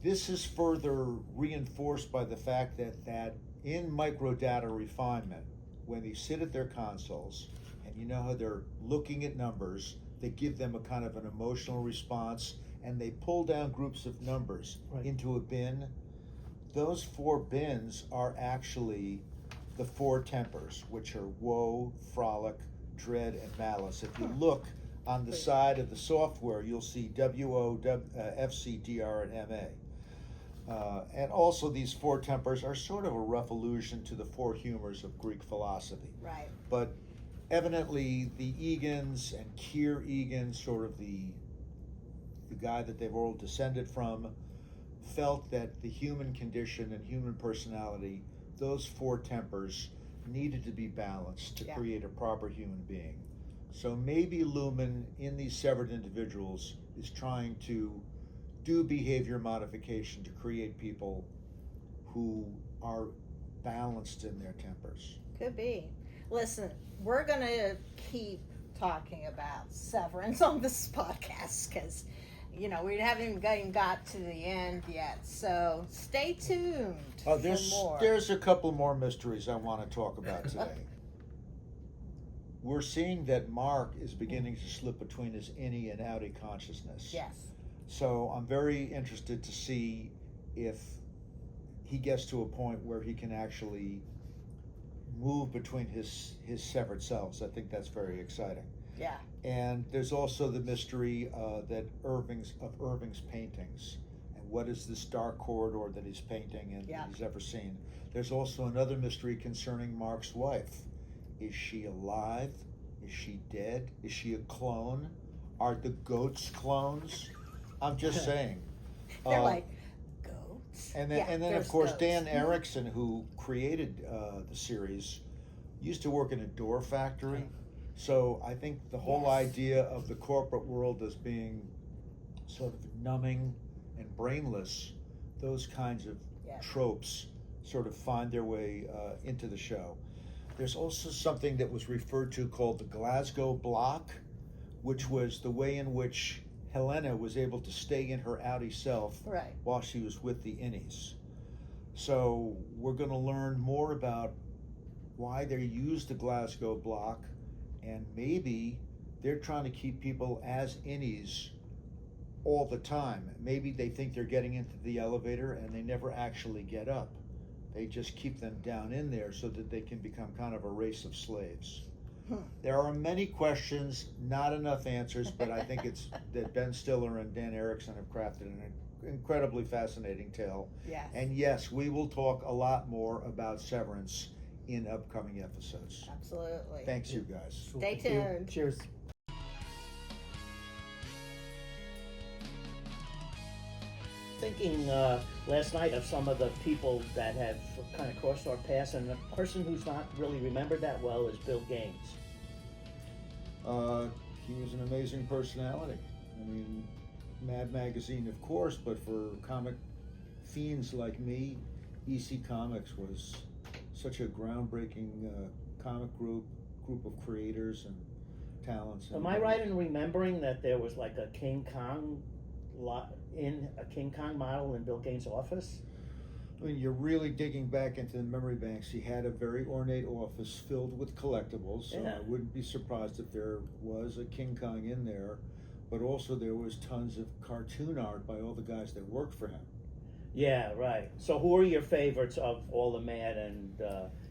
this is further reinforced by the fact that in microdata refinement, when they sit at their consoles, and you know how they're looking at numbers, they give them a kind of an emotional response, and they pull down groups of numbers Right. into a bin. Those four bins are actually the four tempers, which are woe, frolic, dread, and malice. If you look on the side of the software, you'll see WO, FC, DR, and MA. And also these four tempers are sort of a rough allusion to the four humors of Greek philosophy. Right. But evidently the Egans and Keir Egan, sort of the guy that they've all descended from, felt that the human condition and human personality, those four tempers, needed to be balanced to Yeah. create a proper human being. So maybe Lumen, in these severed individuals, is trying to do behavior modification to create people who are balanced in their tempers. Could be. Listen, we're going to keep talking about Severance on this podcast because, you know, we haven't even got to the end yet. So stay tuned for more. There's a couple more mysteries I want to talk about today. We're seeing that Mark is beginning to slip between his innie and outie consciousness. Yes. So I'm very interested to see if he gets to a point where he can actually move between his severed selves. I think that's very exciting. Yeah. And there's also the mystery that Irving's paintings, and what is this dark corridor that he's painting and Yeah. he's ever seen. There's also another mystery concerning Mark's wife. Is she alive? Is she dead? Is she a clone? Are the goats clones? I'm just saying. They're like goats. And then, Yeah, and then there's of course, goats. Dan Erickson, who created the series, used to work in a door factory. So I think the whole Yes. idea of the corporate world as being sort of numbing and brainless, those kinds of Yeah. tropes sort of find their way into the show. There's also something that was referred to called the Glasgow Block, which was the way in which Helena was able to stay in her outie self Right. while she was with the innies. So we're going to learn more about why they used the Glasgow Block, and maybe they're trying to keep people as innies all the time. Maybe they think they're getting into the elevator and they never actually get up. They just keep them down in there so that they can become kind of a race of slaves. There are many questions, not enough answers, but I think it's that Ben Stiller and Dan Erickson have crafted an incredibly fascinating tale. Yes. And yes, we will talk a lot more about Severance in upcoming episodes. Absolutely. Thanks, you guys. Stay Thank you. tuned. Cheers. Thinking last night of some of the people that have kind of crossed our paths, and the person who's not really remembered that well is Bill Gaines. He was an amazing personality. I mean, Mad Magazine, of course, but for comic fiends like me, EC Comics was such a groundbreaking comic group of creators and talents. Am I right in remembering that there was like a King Kong model in Bill Gaines' office? I mean, you're really digging back into the memory banks. He had a very ornate office filled with collectibles, so Yeah. I wouldn't be surprised if there was a King Kong in there, but also there was tons of cartoon art by all the guys that worked for him. Yeah, right. So who are your favorites of all the Mad and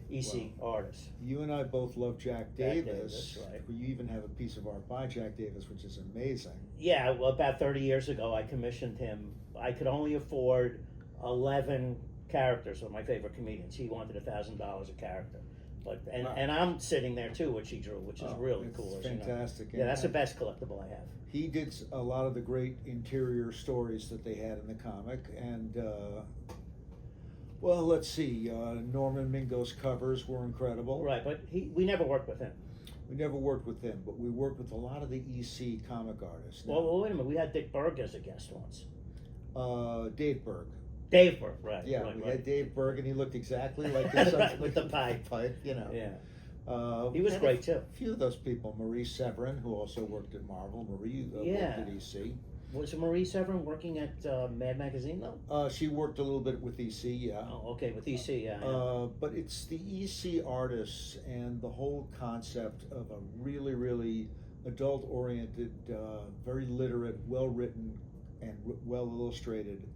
EC artists? You and I both love Jack Jack Davis. Davis, right. You even have a piece of art by Jack Davis, which is amazing. Yeah, well, about 30 years ago, I commissioned him. I could only afford 11 characters of my favorite comedians. He wanted $1,000 a character. But and I'm sitting there too, which he drew, which is really it's cool. as you know. fantastic. Yeah, that's the best collectible I have. He did a lot of the great interior stories that they had in the comic, and well, let's see. Norman Mingo's covers were incredible. Right, but we never worked with him. We never worked with him, but we worked with a lot of the EC comic artists. Well, wait a minute. We had Dick Berg as a guest once. Dave Berg. Dave Berg, right? Yeah, right, we right. had Dave Berg, and he looked exactly like this. Right, with the pipe. you know. Yeah. He was and great, too. A few of those people, Marie Severin, who also worked at Marvel. Marie worked at EC. Was Marie Severin working at Mad Magazine, though? She worked a little bit with EC, yeah. Oh, okay, with EC, yeah. But it's the EC artists and the whole concept of a really, really adult-oriented, very literate, well-written, and well-illustrated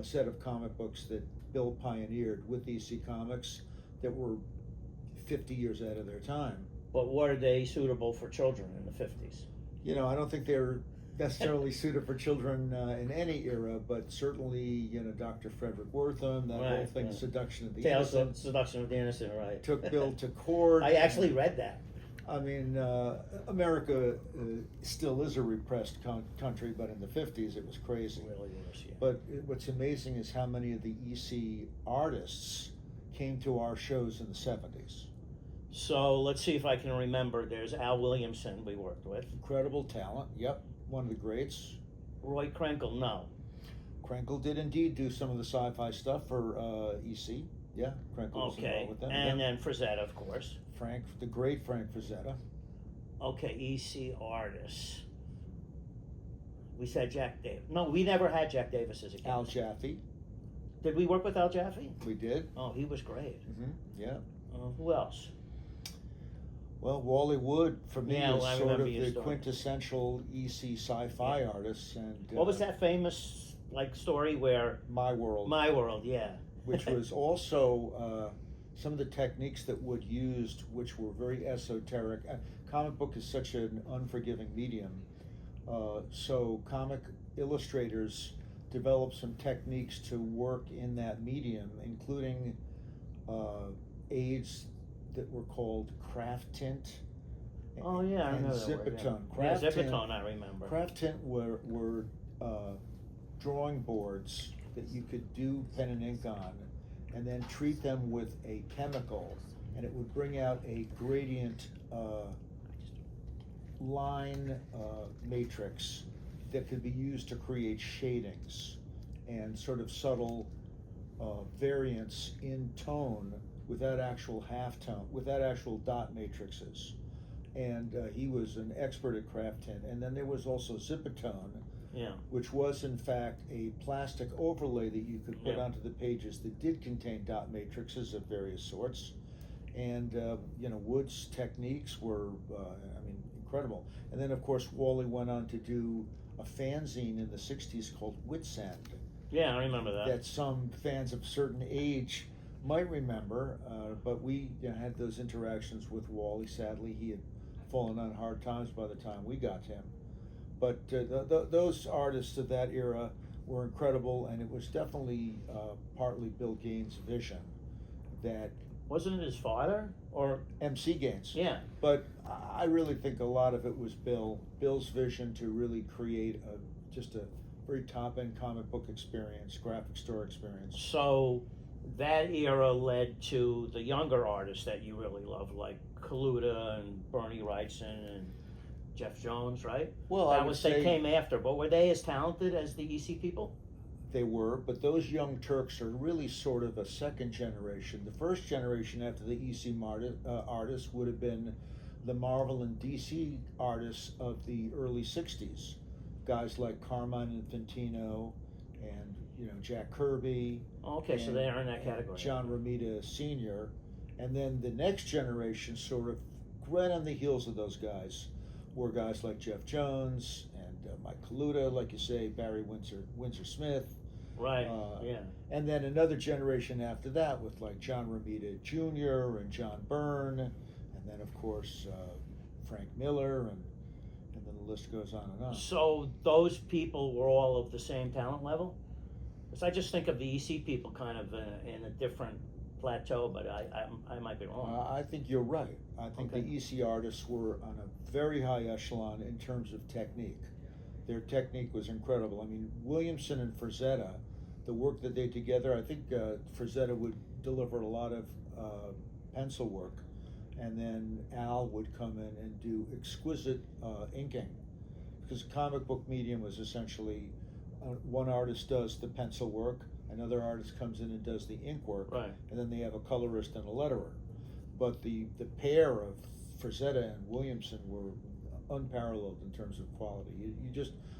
set of comic books that Bill pioneered with EC Comics that were 50 years ahead of their time. But were they suitable for children in the 50s? You know, I don't think they're necessarily suited for children in any era, but certainly, you know, Dr. Frederick Wortham, that whole thing, right. Seduction of the Tales Innocent, of Seduction of the Innocent, right. took Bill to court. I actually read that. I mean, America still is a repressed country, but in the 50s it was crazy. It really was, yeah. But what's amazing is how many of the EC artists came to our shows in the 70s. So let's see if I can remember. There's Al Williamson we worked with. Incredible talent, yep, one of the greats. Roy Krenkel, no. Krenkel did indeed do some of the sci-fi stuff for EC. Yeah, Krenkel was Okay, involved with them. and yeah. then Frazetta, of course. The great Frank Frazetta. Okay, EC artists. We said Jack Davis. No, we never had Jack Davis as a guest. Al Jaffe, Did we work with Al Jaffe? we did. Oh, he was great. Yeah. Who else? Well, Wally Wood for me Yeah, is well, I sort of remember your the story. quintessential EC sci-fi artist. And What was that famous story where My World, My World? Yeah. which was also some of the techniques that Wood used, which were very esoteric. Comic book is such an unforgiving medium, so comic illustrators developed some techniques to work in that medium, including aids that were called craft tint. Oh yeah, I and remember that word, Zipatone. Yeah, Craft tint, Zipatone, I remember. Craft tint were drawing boards that you could do pen and ink on, and then treat them with a chemical, and it would bring out a gradient line matrix that could be used to create shadings and sort of subtle variance in tone without actual halftone, without actual dot matrices. And he was an expert at craft tint. And then there was also Zipatone, Yeah. which was in fact a plastic overlay that you could put Yeah. onto the pages that did contain dot matrices of various sorts. And Wood's techniques were, incredible. And then of course Wally went on to do a fanzine in the 60s called Witsend, Yeah, I remember that. that some fans of a certain age might remember, but we had those interactions with Wally. Sadly, he had fallen on hard times by the time we got to him. But those artists of that era were incredible, and it was definitely partly Bill Gaines' vision that Wasn't it his father? Or MC Gaines. yeah. But I really think a lot of it was Bill's vision to really create just a very top-end comic book experience, graphic store experience. So that era led to the younger artists that you really love, like Kaluta and Bernie Wrightson and Jeff Jones, right? Well, That was they came after, but were they as talented as the EC people? They were, but those young Turks are really sort of a second generation. The first generation after the EC artists would have been the Marvel and DC artists of the early 60s. Guys like Carmine Infantino and Jack Kirby. Okay, so and- they are in that and category. John Romita Sr. And then the next generation, sort of right on the heels of those guys, were guys like Jeff Jones and Mike Kaluta, like you say, Barry Windsor Smith. Right, yeah. And then another generation after that with like John Romita Jr. and John Byrne, and then of course Frank Miller, and then the list goes on and on. So those people were all of the same talent level? Because I just think of the EC people kind of in a different plateau, but I might be wrong. I think you're right. I think Okay. the EC artists were on a very high echelon in terms of technique. Their technique was incredible. I mean, Williamson and Frazetta, the work that they did together, I think Frazetta would deliver a lot of pencil work, and then Al would come in and do exquisite inking, because the comic book medium was essentially one artist does the pencil work, another artist comes in and does the ink work, Right. and then they have a colorist and a letterer. But the pair of Frazetta and Williamson were unparalleled in terms of quality.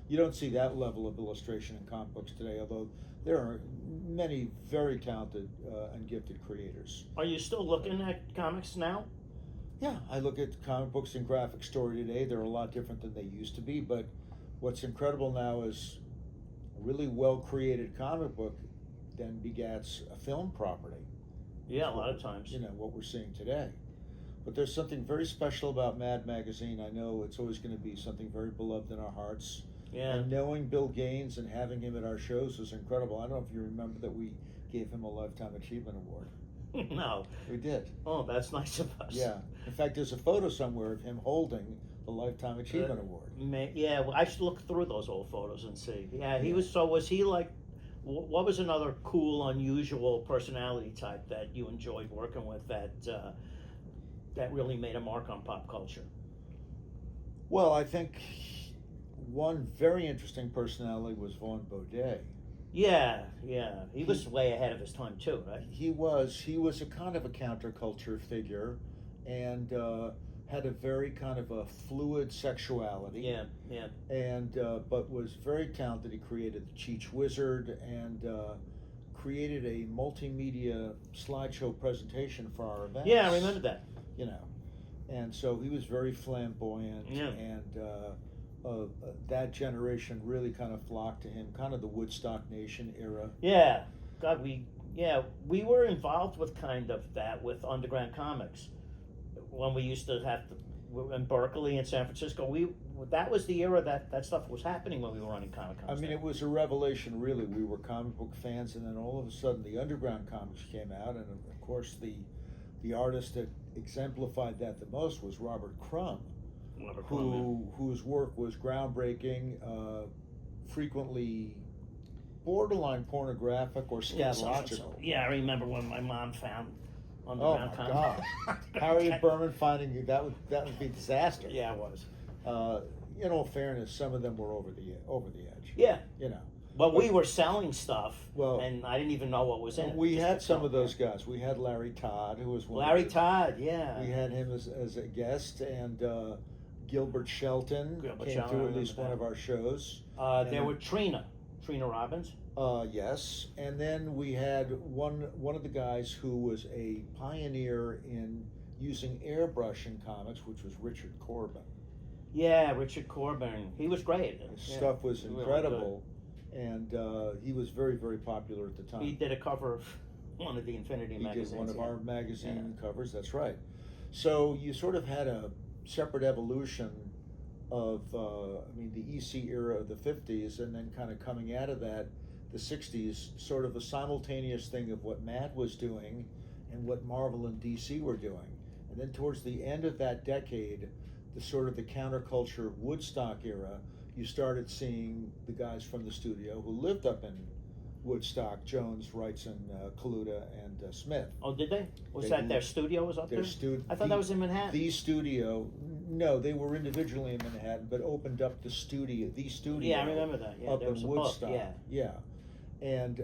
You don't see that level of illustration in comic books today, although there are many very talented and gifted creators. Are you still looking at comics now? Yeah, I look at comic books and graphic story today. They're a lot different than they used to be, but what's incredible now is a really well-created comic book then begats a film property. Yeah, a lot of times. You know, what we're seeing today. But there's something very special about Mad Magazine. I know it's always going to be something very beloved in our hearts. Yeah. And knowing Bill Gaines and having him at our shows was incredible. I don't know if you remember that we gave him a Lifetime Achievement Award. No. We did. Oh, that's nice of us. Yeah. In fact, there's a photo somewhere of him holding the Lifetime Achievement Award. Yeah, well, I should look through those old photos and see. Yeah, he was. So was he like? What was another cool, unusual personality type that you enjoyed working with that really made a mark on pop culture? Well, I think one very interesting personality was Vaughn Baudet. Yeah, he was way ahead of his time too, right? He was a kind of a counterculture figure, and had a very kind of a fluid sexuality. Yeah. And but was very talented. He created the Cheech Wizard and created a multimedia slideshow presentation for our events. Yeah, I remember that. You know, and so he was very flamboyant. Yeah. And that generation really kind of flocked to him, kind of the Woodstock Nation era. Yeah, God, we were involved with kind of that with Underground Comics when we used to have to in Berkeley and San Francisco. That was the era that stuff was happening when we were running Comic Cons. I mean, it was a revelation, really. We were comic book fans, and then all of a sudden, the Underground Comics came out, and of course, the artist that exemplified that the most was Robert Crumb. Whose work was groundbreaking, frequently borderline pornographic or scatological. Yeah, I remember when my mom found Oh Underground my Comics. God! Harriet Berman finding you, that would be disaster. Yeah, it was. In all fairness, some of them were over the edge. Yeah. You know. But we were selling stuff, Well, and I didn't even know what was in it. We Just had kept some selling. of those guys. We had Larry Todd, who was one. Larry Todd, yeah. We had him as a guest, and Gilbert Shelton came Shelton, to I at least remember one that. of our shows. There were Trina Robbins. Yes, and then we had one of the guys who was a pioneer in using airbrush in comics, which was Richard Corbin. Yeah, Richard Corbin. He was great. His Yeah, stuff was really incredible, and he was very, very popular at the time. He did a cover of one of the Infinity He magazines. did one of yeah. our magazine covers, that's right. So you sort of had a separate evolution of, the EC era of the 50s, and then kind of coming out of that, the 60s, sort of a simultaneous thing of what Mad was doing and what Marvel and DC were doing. And then towards the end of that decade, the sort of the counterculture Woodstock era, you started seeing the guys from the studio who lived up in Woodstock, Jones, Wrightson, Kaluta, and Smith. Oh, did they? Was They that moved- their studio was up Their there? I thought that was in Manhattan. The studio, no, they were individually in Manhattan, but opened up the studio. Yeah, I remember that. Yeah, up there in was a book, Woodstock. yeah. And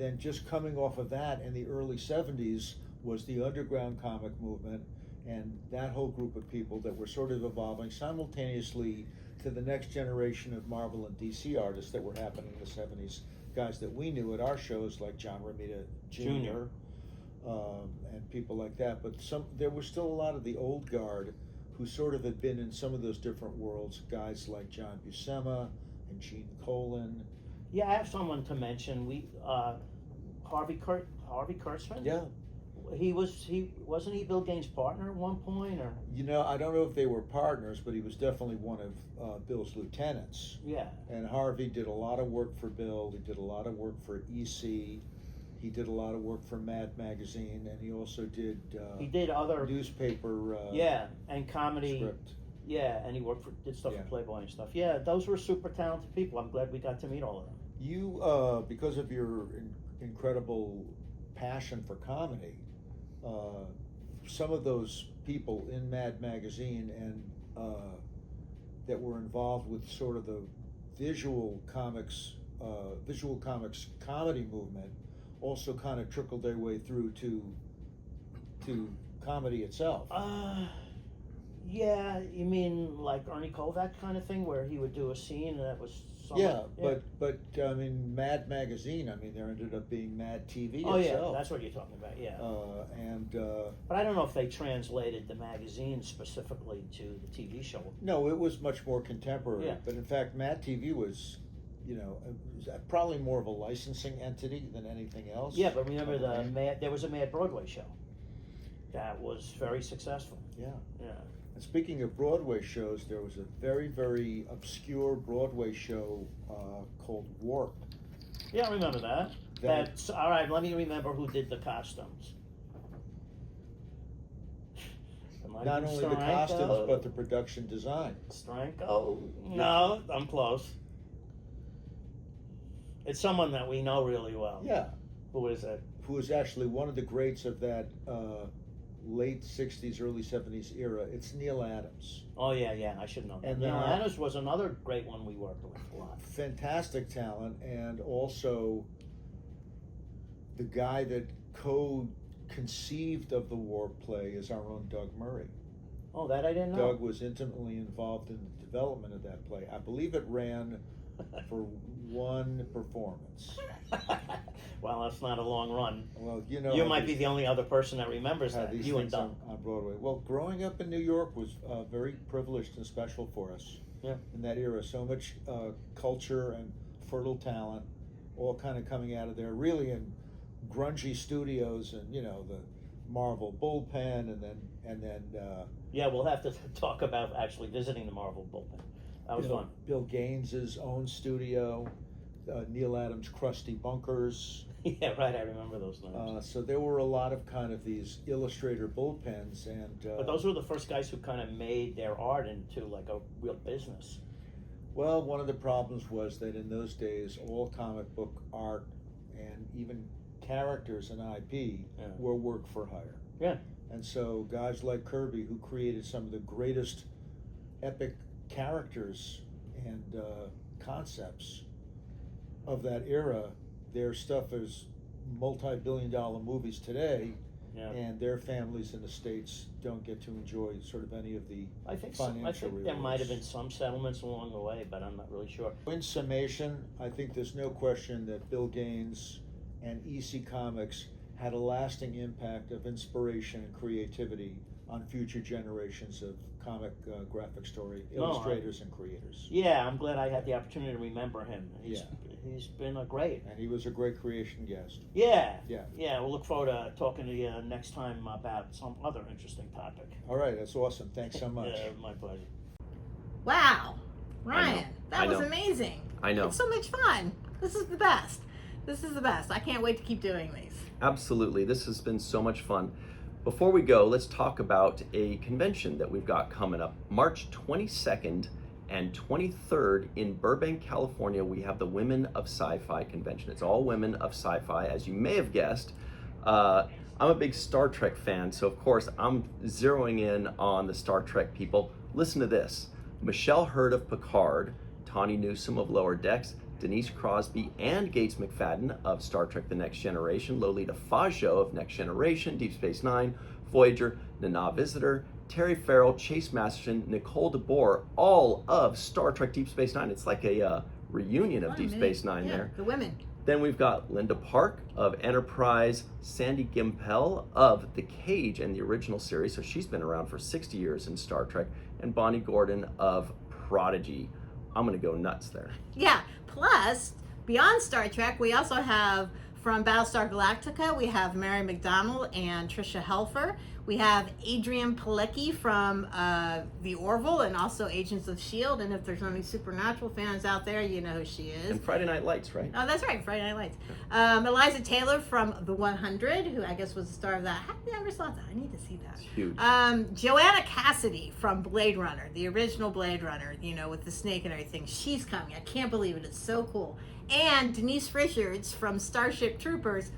then just coming off of that in the early 70s was the underground comic movement, and that whole group of people that were sort of evolving simultaneously to the next generation of Marvel and DC artists that were happening in the 70s, guys that we knew at our shows like John Romita Jr. And people like that. But there was still a lot of the old guard who sort of had been in some of those different worlds, guys like John Buscema and Gene Colan. Yeah, I have someone to mention. Harvey Kurtzman. Yeah. he wasn't he Bill Gaines' partner at one point, or You know, I don't know if they were partners, but he was definitely one of Bill's lieutenants. yeah. And Harvey did a lot of work for Bill. He did a lot of work for EC. He did a lot of work for Mad Magazine, and he also did He did other newspaper yeah, and comedy. script. Yeah, and he did stuff Yeah. for Playboy and stuff. Yeah, those were super talented people. I'm glad we got to meet all of them. You, because of your incredible passion for comedy, some of those people in Mad Magazine and that were involved with sort of the visual comics comedy movement also kind of trickled their way through to comedy itself. Yeah, you mean like Ernie Kovac kind of thing, where he would do a scene and that was Yeah, but I mean, Mad Magazine. I mean, there ended up being Mad TV oh itself. yeah, that's what you're talking about. Yeah, And but I don't know if they translated the magazine specifically to the TV show. no, it was much more contemporary. Yeah. But in fact, Mad TV was, you know, it was probably more of a licensing entity than anything else. Yeah, but remember Okay. there was a Mad Broadway show that was very successful. Yeah. Yeah. And speaking of Broadway shows, there was a very, very obscure Broadway show called Warp. Yeah, I remember that. That- That's all right. Let me remember who did the costumes. Am I Not being only the Steranko? costumes, but the production design. Steranko? No, I'm close. It's someone that we know really well. Yeah. Who is it? Who was actually one of the greats of that late 60s, early 70s era. It's Neil Adams. Oh yeah, I should know that. And Neil then Adams was another great one we worked with a lot. Fantastic talent, and also the guy that conceived of the Warp play is our own Doug Murray. Oh, that I didn't know. Doug was intimately involved in the development of that play. I believe it ran for one performance. Well, that's not a long run. Well, you know, You how might be these- the only other person that remembers how that. these You and things Doug. on Broadway. Well, growing up in New York was very privileged and special for us. Yeah. In that era, so much culture and fertile talent, all kind of coming out of there, really in grungy studios, and you know, the Marvel bullpen, and then Yeah, we'll have to talk about actually visiting the Marvel bullpen. That was fun. Bill Gaines's own studio, Neil Adams' Krusty Bunkers. Yeah, right. I remember those names. So there were a lot of kind of these illustrator bullpens, and But those were the first guys who kind of made their art into like a real business. well, one of the problems was that in those days, all comic book art and even characters and IP were work for hire. Yeah. And so guys like Kirby, who created some of the greatest epic characters and concepts of that era, their stuff is multi-billion-dollar movies today, Yeah. and their families in the States don't get to enjoy sort of any of the I think financial there might have been rewards. some settlements along the way, but I'm not really sure. In summation, I think there's no question that Bill Gaines and EC Comics had a lasting impact of inspiration and creativity on future generations of comic graphic story illustrators and creators. Yeah, I'm glad I had the opportunity to remember him. He's been a great. And he was a great creation guest. Yeah. Yeah. Yeah, we'll look forward to talking to you next time about some other interesting topic. All right, that's awesome. Thanks so much. Yeah, my pleasure. Wow, Ryan, I that was know. amazing. I know. It's so much fun. This is the best. This is the best. I can't wait to keep doing these. Absolutely. This has been so much fun. Before we go, let's talk about a convention that we've got coming up. March 22nd and 23rd in Burbank, California, we have the Women of Sci-Fi convention. It's all women of sci-fi, as you may have guessed. I'm a big Star Trek fan, so of course I'm zeroing in on the Star Trek people. Listen to this. Michelle Hurd of Picard, Tawny Newsome of Lower Decks, Denise Crosby and Gates McFadden of Star Trek The Next Generation, Lolita Fajo of Next Generation, Deep Space Nine, Voyager, Nana Visitor, Terry Farrell, Chase Masterson, Nicole DeBoer, all of Star Trek Deep Space Nine. It's like a reunion of Deep Space Nine there. The women. Then we've got Linda Park of Enterprise, Sandy Gimpel of The Cage and the original series, so she's been around for 60 years in Star Trek, and Bonnie Gordon of Prodigy. I'm gonna go nuts there. Yeah. Plus, beyond Star Trek, we also have From Battlestar Galactica, we have Mary McDonnell and Tricia Helfer. We have Adrienne Palicki from The Orville and also Agents of S.H.I.E.L.D. And if there's any Supernatural fans out there, you know who she is. And Friday Night Lights, right? Oh, that's right, Friday Night Lights. Eliza Taylor from The 100, who I guess was the star of that. I never saw that. I need to see that. It's huge. Joanna Cassidy from Blade Runner, the original Blade Runner, you know, with the snake and everything. She's coming. I can't believe it. It's so cool. And Denise Richards from Starship Troopers,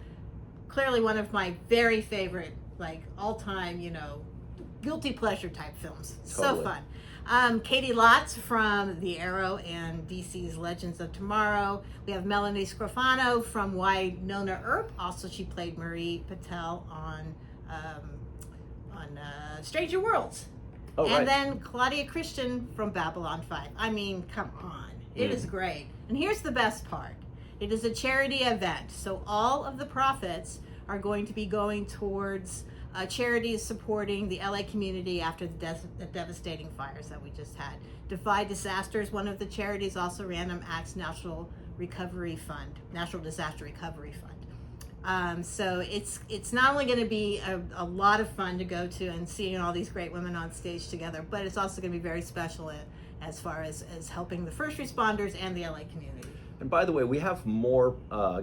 clearly one of my very favorite, like, all-time, you know, guilty pleasure type films. Totally. So fun. Katie Lotz from The Arrow and DC's Legends of Tomorrow. We have Melanie Scrofano from Winona Earp. Also, she played Marie Patel on Stranger Worlds. Oh, And right. then Claudia Christian from Babylon 5. I mean, come on. It is great. And here's the best part. It is a charity event. So all of the profits are going to be going towards charities supporting the LA community after the devastating fires that we just had. Defy Disasters, one of the charities, also Random Acts National Disaster Recovery Fund. So it's not only going to be a lot of fun to go to and seeing all these great women on stage together, but it's also going to be very special as far as helping the first responders and the LA community. And by the way, we have more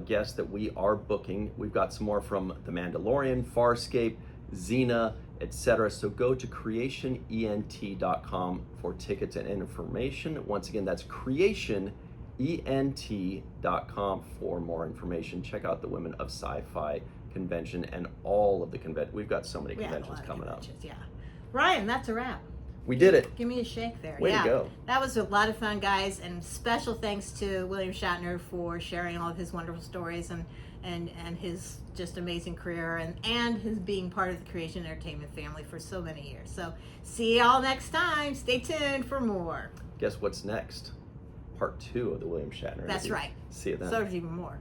guests that we are booking. We've got some more from The Mandalorian, Farscape, Xena, etc. So go to creationent.com for tickets and information. Once again, that's creationent.com for more information. Check out the Women of Sci-Fi convention and all of the conventions. We've got so many We had a conventions lot of coming conventions, yeah. Ryan, that's a wrap. We did it. Give me a shake there. Way to go. That was a lot of fun, guys, and special thanks to William Shatner for sharing all of his wonderful stories and his just amazing career and his being part of the Creation Entertainment family for so many years. So see y'all next time. Stay tuned for more. Guess what's next? Part 2 of the William Shatner That's interview. right. See you then. So there's even more.